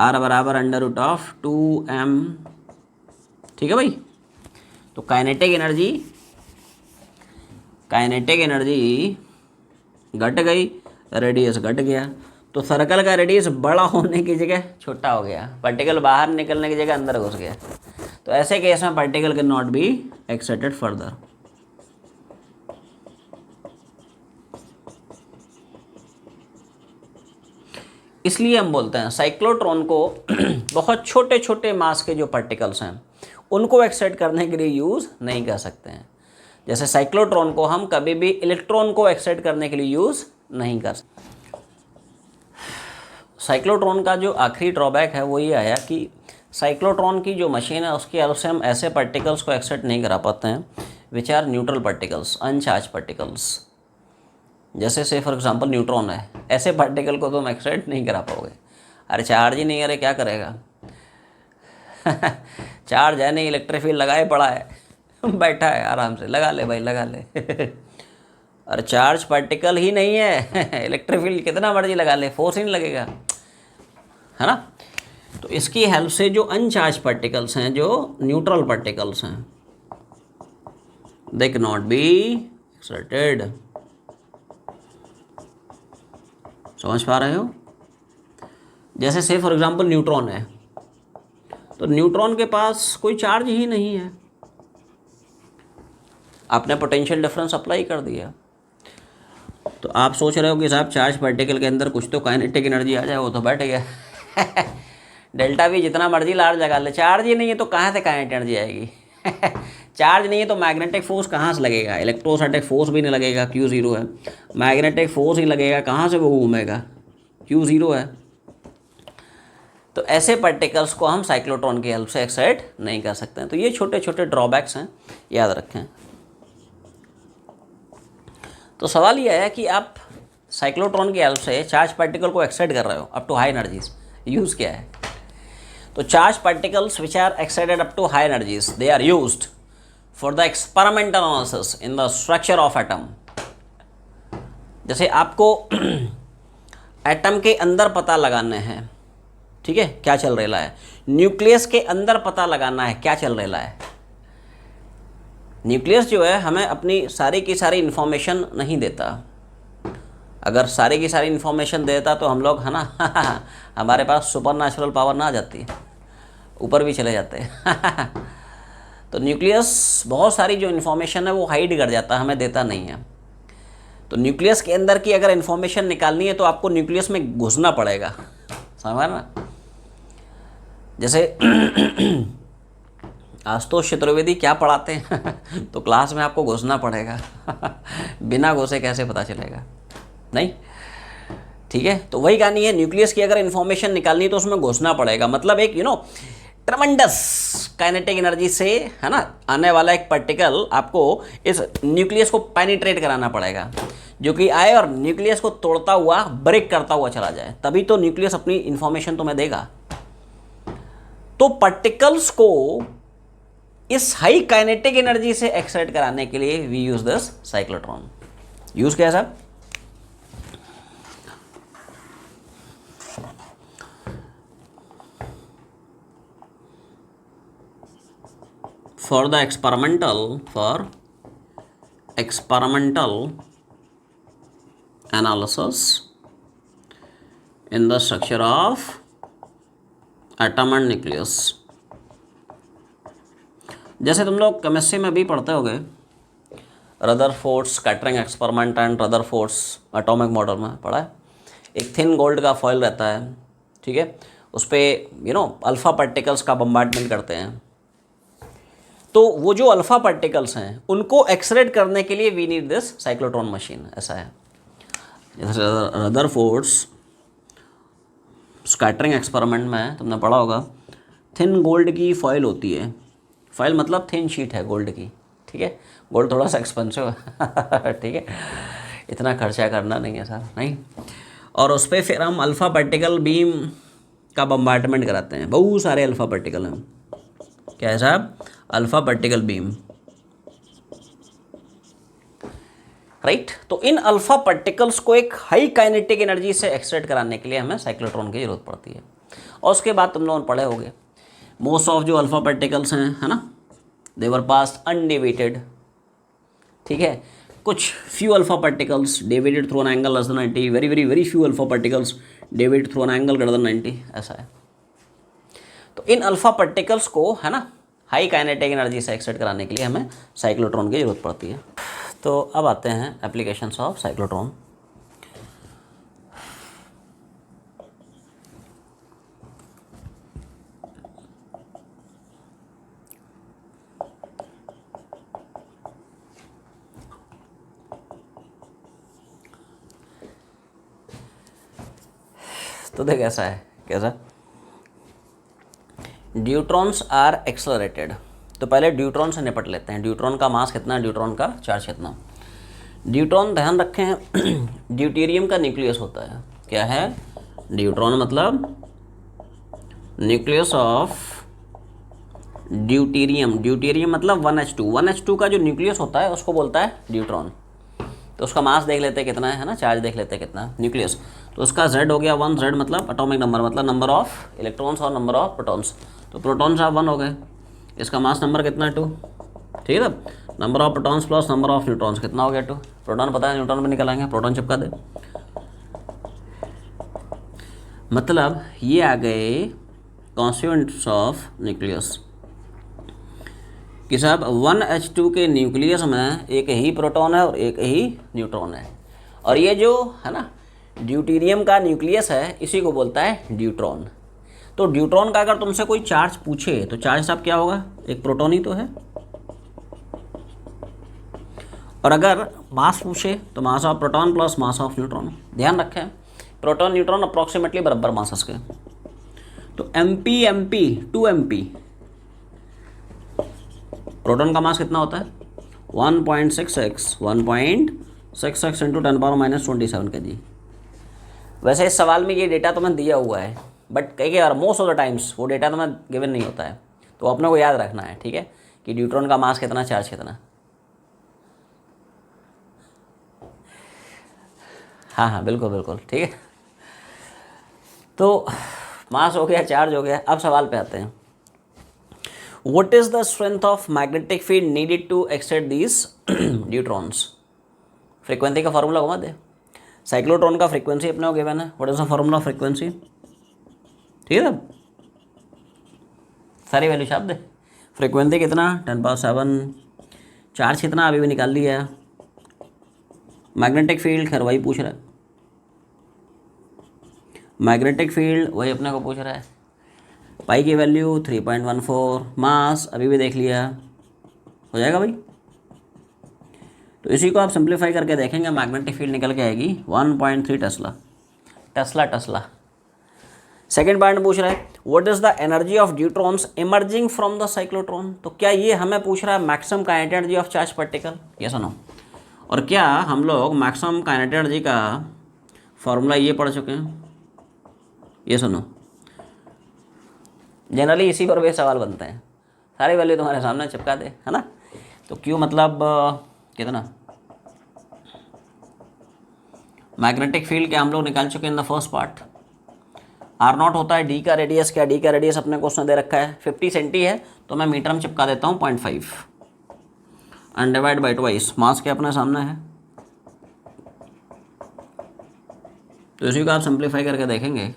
r बराबर अंडर रूट ऑफ 2m, ठीक है भाई। तो काइनेटिक एनर्जी घट गई, रेडियस घट गया, तो सर्कल का रेडियस बड़ा होने की जगह छोटा हो गया, पार्टिकल बाहर निकलने की जगह अंदर घुस गया। तो ऐसे केस में particle can not be excited further. इसलिए हम बोलते हैं साइक्लोट्रॉन को बहुत छोटे छोटे मास के जो पार्टिकल्स हैं उनको एक्साइट करने के लिए यूज़ नहीं कर सकते हैं। जैसे साइक्लोट्रॉन को हम कभी भी इलेक्ट्रॉन को एक्साइट करने के लिए यूज़ नहीं कर सकते। साइक्लोट्रॉन का जो आखिरी ड्रॉबैक है वो ये आया कि साइक्लोट्रॉन की जो मशीन है उसकी हेल्प से हम ऐसे पार्टिकल्स को एक्साइट नहीं करा पाते हैं which are neutral particles, uncharged particles. जैसे से फॉर एग्जांपल न्यूट्रॉन है, ऐसे पार्टिकल को तुम एक्साइट नहीं करा पाओगे। अरे चार्ज ही नहीं है, अरे क्या करेगा चार्ज है नहीं, इलेक्ट्रिक फील्ड लगाए पड़ा है बैठा है आराम से, लगा ले भाई लगा ले अरे चार्ज पार्टिकल ही नहीं है इलेक्ट्रिक फील्ड कितना मर्जी लगा ले, फोर्स ही नहीं लगेगा, है ना। तो इसकी हेल्प से जो अनचार्ज पार्टिकल्स हैं, जो न्यूट्रल पार्टिकल्स हैं, they can not be excited. समझ पा रहे हो? जैसे से फॉर एग्जांपल न्यूट्रॉन है, तो न्यूट्रॉन के पास कोई चार्ज ही नहीं है, आपने पोटेंशियल डिफरेंस अप्लाई कर दिया। तो आप सोच रहे हो कि साहब चार्ज पार्टिकल के अंदर कुछ तो काइनेटिक एनर्जी आ जाए, वो तो बैठ गया डेल्टा भी जितना मर्जी लार्ज लगा ले, चार्ज ही नहीं है तो कहाँ से काइनेटिक एनर्जी आएगी चार्ज नहीं है तो मैग्नेटिक फोर्स कहाँ से लगेगा? इलेक्ट्रोस्टैटिक फोर्स भी नहीं लगेगा, क्यू ज़ीरो है। मैग्नेटिक फोर्स ही लगेगा, कहाँ से वो घूमेगा? क्यू ज़ीरो है। तो ऐसे पार्टिकल्स को हम साइक्लोट्रॉन की हेल्प से एक्साइट नहीं कर सकते हैं। तो ये छोटे छोटे ड्रॉबैक्स हैं, याद रखें। तो सवाल ये है कि आप साइक्लोट्रॉन की हेल्प से चार्ज पार्टिकल को एक्साइट कर रहे हो up to high energies, use क्या है? तो charge particles which are excited up to high energies, they are used for the experimental analysis in the structure of atom. जैसे आपको एटम के अंदर पता लगाने हैं, ठीक है, क्या चल रहा है। न्यूक्लियस के अंदर पता लगाना है क्या चल रहा है। न्यूक्लियस जो है हमें अपनी सारी की सारी इन्फॉर्मेशन नहीं देता। अगर सारी की सारी इन्फॉर्मेशन देता तो हम लोग, है ना हमारे पास सुपर नेचुरल पावर ना आ जाती, ऊपर भी चले जाते तो न्यूक्लियस बहुत सारी जो इन्फॉर्मेशन है वो हाइड कर जाता है, हमें देता नहीं है। तो न्यूक्लियस के अंदर की अगर इन्फॉर्मेशन निकालनी है तो आपको न्यूक्लियस में घुसना पड़ेगा, समझ ना। जैसे आशुतोष चतुर्वेदी क्या पढ़ाते हैं तो क्लास में आपको घुसना पड़ेगा बिना घुसे कैसे पता चलेगा? नहीं, ठीक है। तो वही कहानी है, न्यूक्लियस की अगर इन्फॉर्मेशन निकालनी है तो उसमें घुसना पड़ेगा। मतलब एक ट्रमेंडस काइनेटिक एनर्जी से, है ना, आने वाला एक पार्टिकल आपको इस न्यूक्लियस को पेनिट्रेट कराना पड़ेगा, जो कि आए और न्यूक्लियस को तोड़ता हुआ, ब्रेक करता हुआ चला जाए, तभी तो न्यूक्लियस अपनी इन्फॉर्मेशन तुम्हें देगा। तो पार्टिकल्स को इस हाई काइनेटिक एनर्जी से एक्साइट कराने के लिए we use this cyclotron. Use क्या है साहब? for the experimental analysis in the structure of atom and nucleus। जैसे तुम लोग केमिस्ट्री में भी पढ़ते होगे, Rutherford scattering experiment and Rutherford atomic model में पढ़ा है। एक थिन गोल्ड का फॉयल रहता है, ठीक है, उस पर अल्फ़ा पार्टिकल्स का बम्बार्डमेंट करते हैं। तो वो जो अल्फ़ा पार्टिकल्स हैं उनको एक्सरेट करने के लिए we need this cyclotron machine, ऐसा है। जैसे रदरफोर्ड्स स्कैटरिंग एक्सपेरिमेंट में तुमने पढ़ा होगा, थिन गोल्ड की फॉयल होती है। फॉयल मतलब थिन शीट है गोल्ड की, ठीक है। गोल्ड थोड़ा सा एक्सपेंसिव है ठीक है, इतना खर्चा करना नहीं है सर, नहीं। और उस पर फिर हम अल्फ़ा पार्टिकल बीम का बम्बार्डमेंट कराते हैं। बहुत सारे अल्फ़ा पार्टिकल हैं, क्या है साहब? Alpha particle beam, right. तो इन अल्फ़ा पार्टिकल्स को एक हाई काइनेटिक एनर्जी से एक्साइट कराने के लिए हमें साइक्लोट्रॉन की ज़रूरत पड़ती है। और उसके बाद तुम लोग पढ़े होंगे, मोस्ट ऑफ जो अल्फ़ा पार्टिकल्स हैं, है ना, दे वर पास्ट अनडेविएटेड, ठीक है। कुछ few alpha particles deviated through an angle less than 90, very very very few alpha particles deviated through an angle greater than 90, ऐसा है। तो इन अल्फ़ा पार्टिकल्स को, है ना, हाई काइनेटिक एनर्जी से एक्साइट कराने के लिए हमें साइक्लोट्रॉन की ज़रूरत पड़ती है। तो अब आते हैं एप्लीकेशंस ऑफ साइक्लोट्रॉन। तो देख ऐसा है, कैसा, ड्यूट्रॉन्स आर एक्सलरेटेड। तो पहले ड्यूट्रॉन से निपट लेते हैं। ड्यूट्रॉन का मास कितना है, ड्यूट्रॉन का चार्ज कितना। ड्यूट्रॉन ध्यान रखें ड्यूटेरियम का न्यूक्लियस होता है। क्या है, ड्यूट्रॉन मतलब न्यूक्लियस ऑफ ड्यूटेरियम। ड्यूटेरियम मतलब 1H2। 1H2 का जो न्यूक्लियस होता है उसको बोलता है ड्यूट्रॉन। तो उसका मास देख लेते हैं कितना है ना, चार्ज देख लेते हैं कितना, न्यूक्लियस। तो उसका Z हो गया 1। Z मतलब एटॉमिक नंबर, मतलब नंबर ऑफ इलेक्ट्रॉन्स और नंबर ऑफ प्रोटॉन्स। तो प्रोटॉन्स आप 1 हो गए। इसका मास नंबर कितना है, 2। ठीक है, number of protons plus number of neutrons कितना हो गया, 2। प्रोटॉन पता है, न्यूट्रॉन में निकल आएंगे, प्रोटॉन चिपका दे। मतलब ये आ गए कॉन्स्टिट्यूएंट्स ऑफ न्यूक्लियस कि साहब 1H2 के न्यूक्लियस में एक ही प्रोटॉन है और एक ही न्यूट्रॉन है। और ये जो है ना ड्यूटेरियम का न्यूक्लियस है, इसी को बोलता है ड्यूट्रॉन। तो ड्यूट्रॉन का अगर तुमसे कोई चार्ज पूछे तो चार्ज साहब क्या होगा, एक प्रोटॉन ही तो है। और अगर मास पूछे तो mass of proton plus mass of neutron. ध्यान रखें प्रोटॉन न्यूट्रॉन अप्रॉक्सीमेटली बराबर मासस के। तो MP 2 MP प्रोटॉन का मास कितना होता है, 1.66 इंटू 10⁻⁻27 kg। वैसे इस सवाल में ये डेटा तुम्हें दिया हुआ है, बट कई बार मोस्ट ऑफ द टाइम्स वो डेटा तुम्हें गिवन नहीं होता है। तो अपने को याद रखना है, ठीक है, कि ड्यूट्रॉन का मास कितना, चार्ज कितना। हाँ हाँ बिल्कुल बिल्कुल, ठीक है। तो मास हो गया, चार्ज हो गया। अब सवाल पे आते हैं। What is the strength of magnetic field needed to excite these neutrons? Frequency का फार्मूला घुमा दे। साइक्लोट्रॉन का फ्रीक्वेंसी अपने को गिवन है। What is the formula of frequency, ठीक है, सारी वैल्यू छाप दे। फ्रीक्वेंसी कितना, 10⁻7। चार्ज कितना अभी भी निकाल लिया। मैग्नेटिक फील्ड खैर वही पूछ रहा है, मैग्नेटिक फील्ड वही अपने को पूछ रहा है। पाई की वैल्यू 3.14। मास अभी भी देख लिया, हो जाएगा भाई। तो इसी को आप सिंप्लीफाई करके देखेंगे, मैग्नेटिक फील्ड निकल के आएगी 1.3 टेस्ला। सेकेंड पॉइंट पूछ रहा है what is the energy of deuterons emerging from the cyclotron. तो क्या ये हमें पूछ रहा है maximum kinetic energy of charge particle, ये सुनो। और क्या हम लोग मैक्सिमम काइनेटिक एनर्जी का फॉर्मूला ये पढ़ चुके हैं, ये सुनो। जनरली इसी पर वे सवाल बनते हैं। सारी वैल्यू तुम्हारे सामने चिपका दे, है ना। तो क्यों मतलब कितना मैग्नेटिक फील्ड के हम लोग निकाल चुके हैं in the first part. R0 होता है डी का रेडियस। क्या डी का रेडियस अपने को उसने दे रखा है 50 सेंटी है, तो मैं मीटर में चिपका देता हूँ 0.5 एंड डिवाइड बाई 2। मास के अपने सामने है, तो इसी को आप सिंप्लीफाई करके देखेंगे।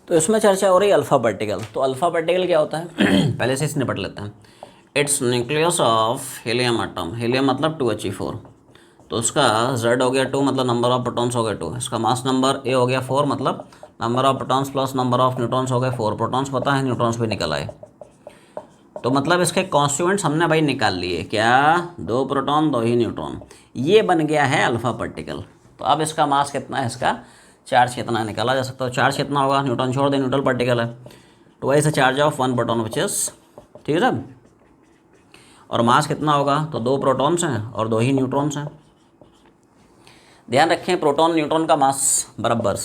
तो इसमें चर्चा हो रही है अल्फा पार्टिकल। तो अल्फा पार्टिकल क्या होता है पहले से इसे निपट लेते हैं। It's nucleus of helium atom. Helium मतलब 2He4। तो उसका Z हो गया 2, मतलब नंबर ऑफ प्रोटॉन्स हो गया 2। इसका मास नंबर A हो गया 4, मतलब number of protons plus number of neutrons हो गए 4। प्रोटॉन्स पता है, न्यूट्रॉन्स भी निकल आए। तो मतलब इसके कॉन्स्टिट्यूएंट्स हमने भाई निकाल लिए। क्या, 2 प्रोटॉन 2 ही न्यूट्रॉन। ये बन गया है अल्फा पार्टिकल। तो अब इसका मास कितना है, इसका चार्ज कितना निकाला जा सकता है। चार्ज कितना होगा, न्यूट्रॉन छोड़ दे, न्यूट्रल पार्टिकल है, twice the charge of 1 proton which is, ठीक है सर। और मास कितना होगा, तो 2 प्रोटॉन्स हैं और 2 ही न्यूट्रॉन्स हैं। ध्यान रखें प्रोटॉन न्यूट्रॉन का मास बराबर।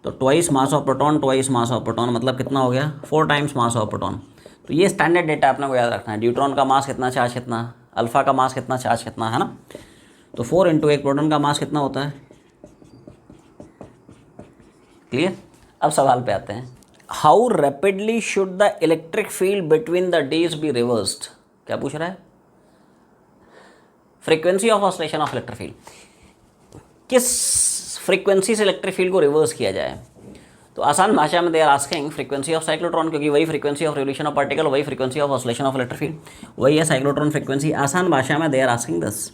तो twice mass of proton twice mass of proton, मतलब कितना हो गया 4 टाइम्स मास ऑफ प्रोटॉन। तो ये स्टैंडर्ड डेटा अपने को याद रखना है। ड्यूट्रॉन का मास कितना, चार्ज कितना, अल्फा का मास कितना, चार्ज कितना, है ना। तो 4 इंटू 1 प्रोटॉन का मास कितना होता है, क्लियर। अब सवाल पे आते हैं। How rapidly should the electric field between the dees be reversed. क्या पूछ रहा है, frequency of oscillation of electric field, किस फ्रीक्वेंसी से इलेक्ट्रिक फील्ड को रिवर्स किया जाए। तो आसान भाषा में they are asking frequency of cyclotron, क्योंकि वही frequency of revolution of particle, वही frequency of oscillation of electric field, वही है साइक्लोट्रॉन फ्रीक्वेंसी। आसान भाषा में दे आर आस्किंग दिस।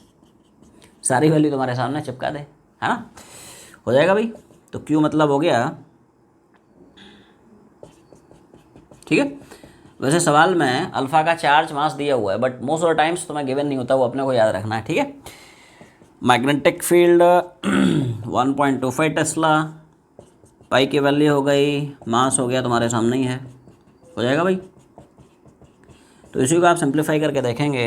सारी वैल्यू तुम्हारे सामने चिपका दे, है ना, हो जाएगा भाई। तो Q मतलब हो गया, ठीक है। वैसे सवाल में अल्फ़ा का चार्ज मास दिया हुआ है, but most of the times तुम्हें गिवन नहीं होता, वो अपने को याद रखना है, ठीक है। मैग्नेटिक फील्ड 1.25 टेस्ला, पाई की वैल्यू हो गई, मास हो गया तुम्हारे सामने ही है, हो जाएगा भाई। तो इसी को आप सिंप्लीफाई करके देखेंगे।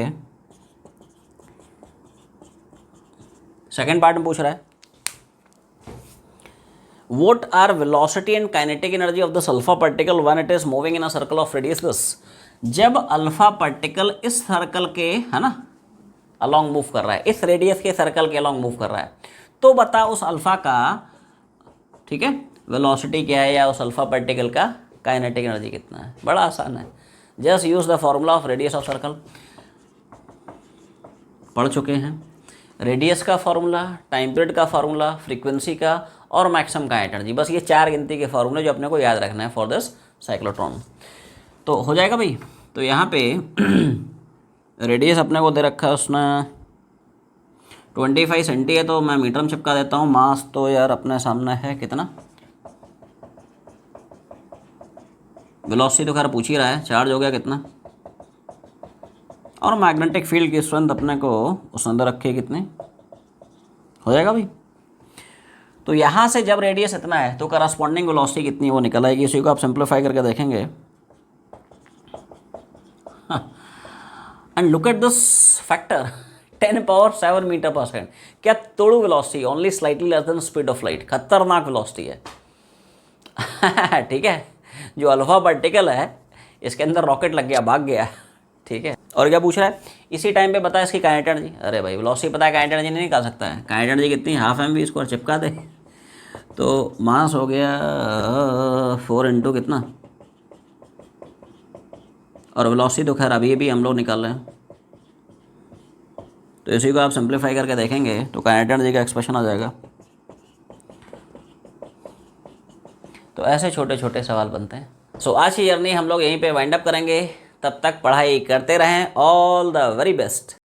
सेकेंड पार्ट में पूछ रहा है What are velocity and kinetic energy of the alpha particle when it is moving in a circle of radius this? जब अल्फा पार्टिकल इस सर्कल के, है ना, अलॉन्ग मूव कर रहा है, इस रेडियस के सर्कल के अलॉन्ग मूव कर रहा है, तो बता उस अल्फा का, ठीक है, वेलोसिटी क्या है, या उस अल्फा पार्टिकल का काइनेटिक एनर्जी कितना है। बड़ा आसान है, just use the formula of radius of circle, पढ़ चुके हैं। रेडियस का फार्मूला, टाइम पीरियड का फार्मूला, फ्रीक्वेंसी का और मैक्सिमम काइनेटिक एनर्जी, बस ये 4 गिनती के फार्मूले जो अपने को याद रखना है फॉर दिस साइक्लोट्रॉन। तो हो जाएगा भाई। तो यहाँ पे रेडियस अपने को दे रखा है उसने 25 सेंटी है, तो मैं मीटर में चिपका देता हूँ। मास तो यार अपने सामने है कितना, वेलोसिटी तो खैर पूछ ही रहा है, चार्ज हो गया कितना, और मैग्नेटिक फील्ड की स्ट्रेंथ अपने को उस अंदर रखी है कितनी, हो जाएगा भाई। तो यहाँ से जब रेडियस इतना है तो करस्पॉन्डिंग वेलोसिटी कितनी वो निकल आएगी। इसी को आप सिंप्लीफाई करके देखेंगे। And look at this factor 10⁻⁷ metre per second. क्या तोड़ू velocity, only slightly less than speed of light, खतरनाक वेलोसिटी है। ठीक है, जो अल्फा पार्टिकल है इसके अंदर रॉकेट लग गया, भाग गया, ठीक है। और क्या पूछ रहा है, इसी टाइम पे बता इसकी काइनेटिक एनर्जी। अरे भाई वेलोसिटी पता है, काइनेटिक एनर्जी नहीं निकाल सकता है। काइनेटिक एनर्जी कितनी, हाफ mv² चिपका दे। तो मास हो गया 4 इंटू कितना, और वेलोसिटी तो खैर अभी भी हम लोग निकाल रहे हैं। तो इसी को आप सिंप्लीफाई करके देखेंगे तो काइनेटिक एनर्जी का एक्सप्रेशन आ जाएगा। तो ऐसे छोटे छोटे सवाल बनते हैं। सो आज की जर्नी हम लोग यहीं पे वाइंड अप करेंगे। तब तक पढ़ाई करते रहें। All the very best.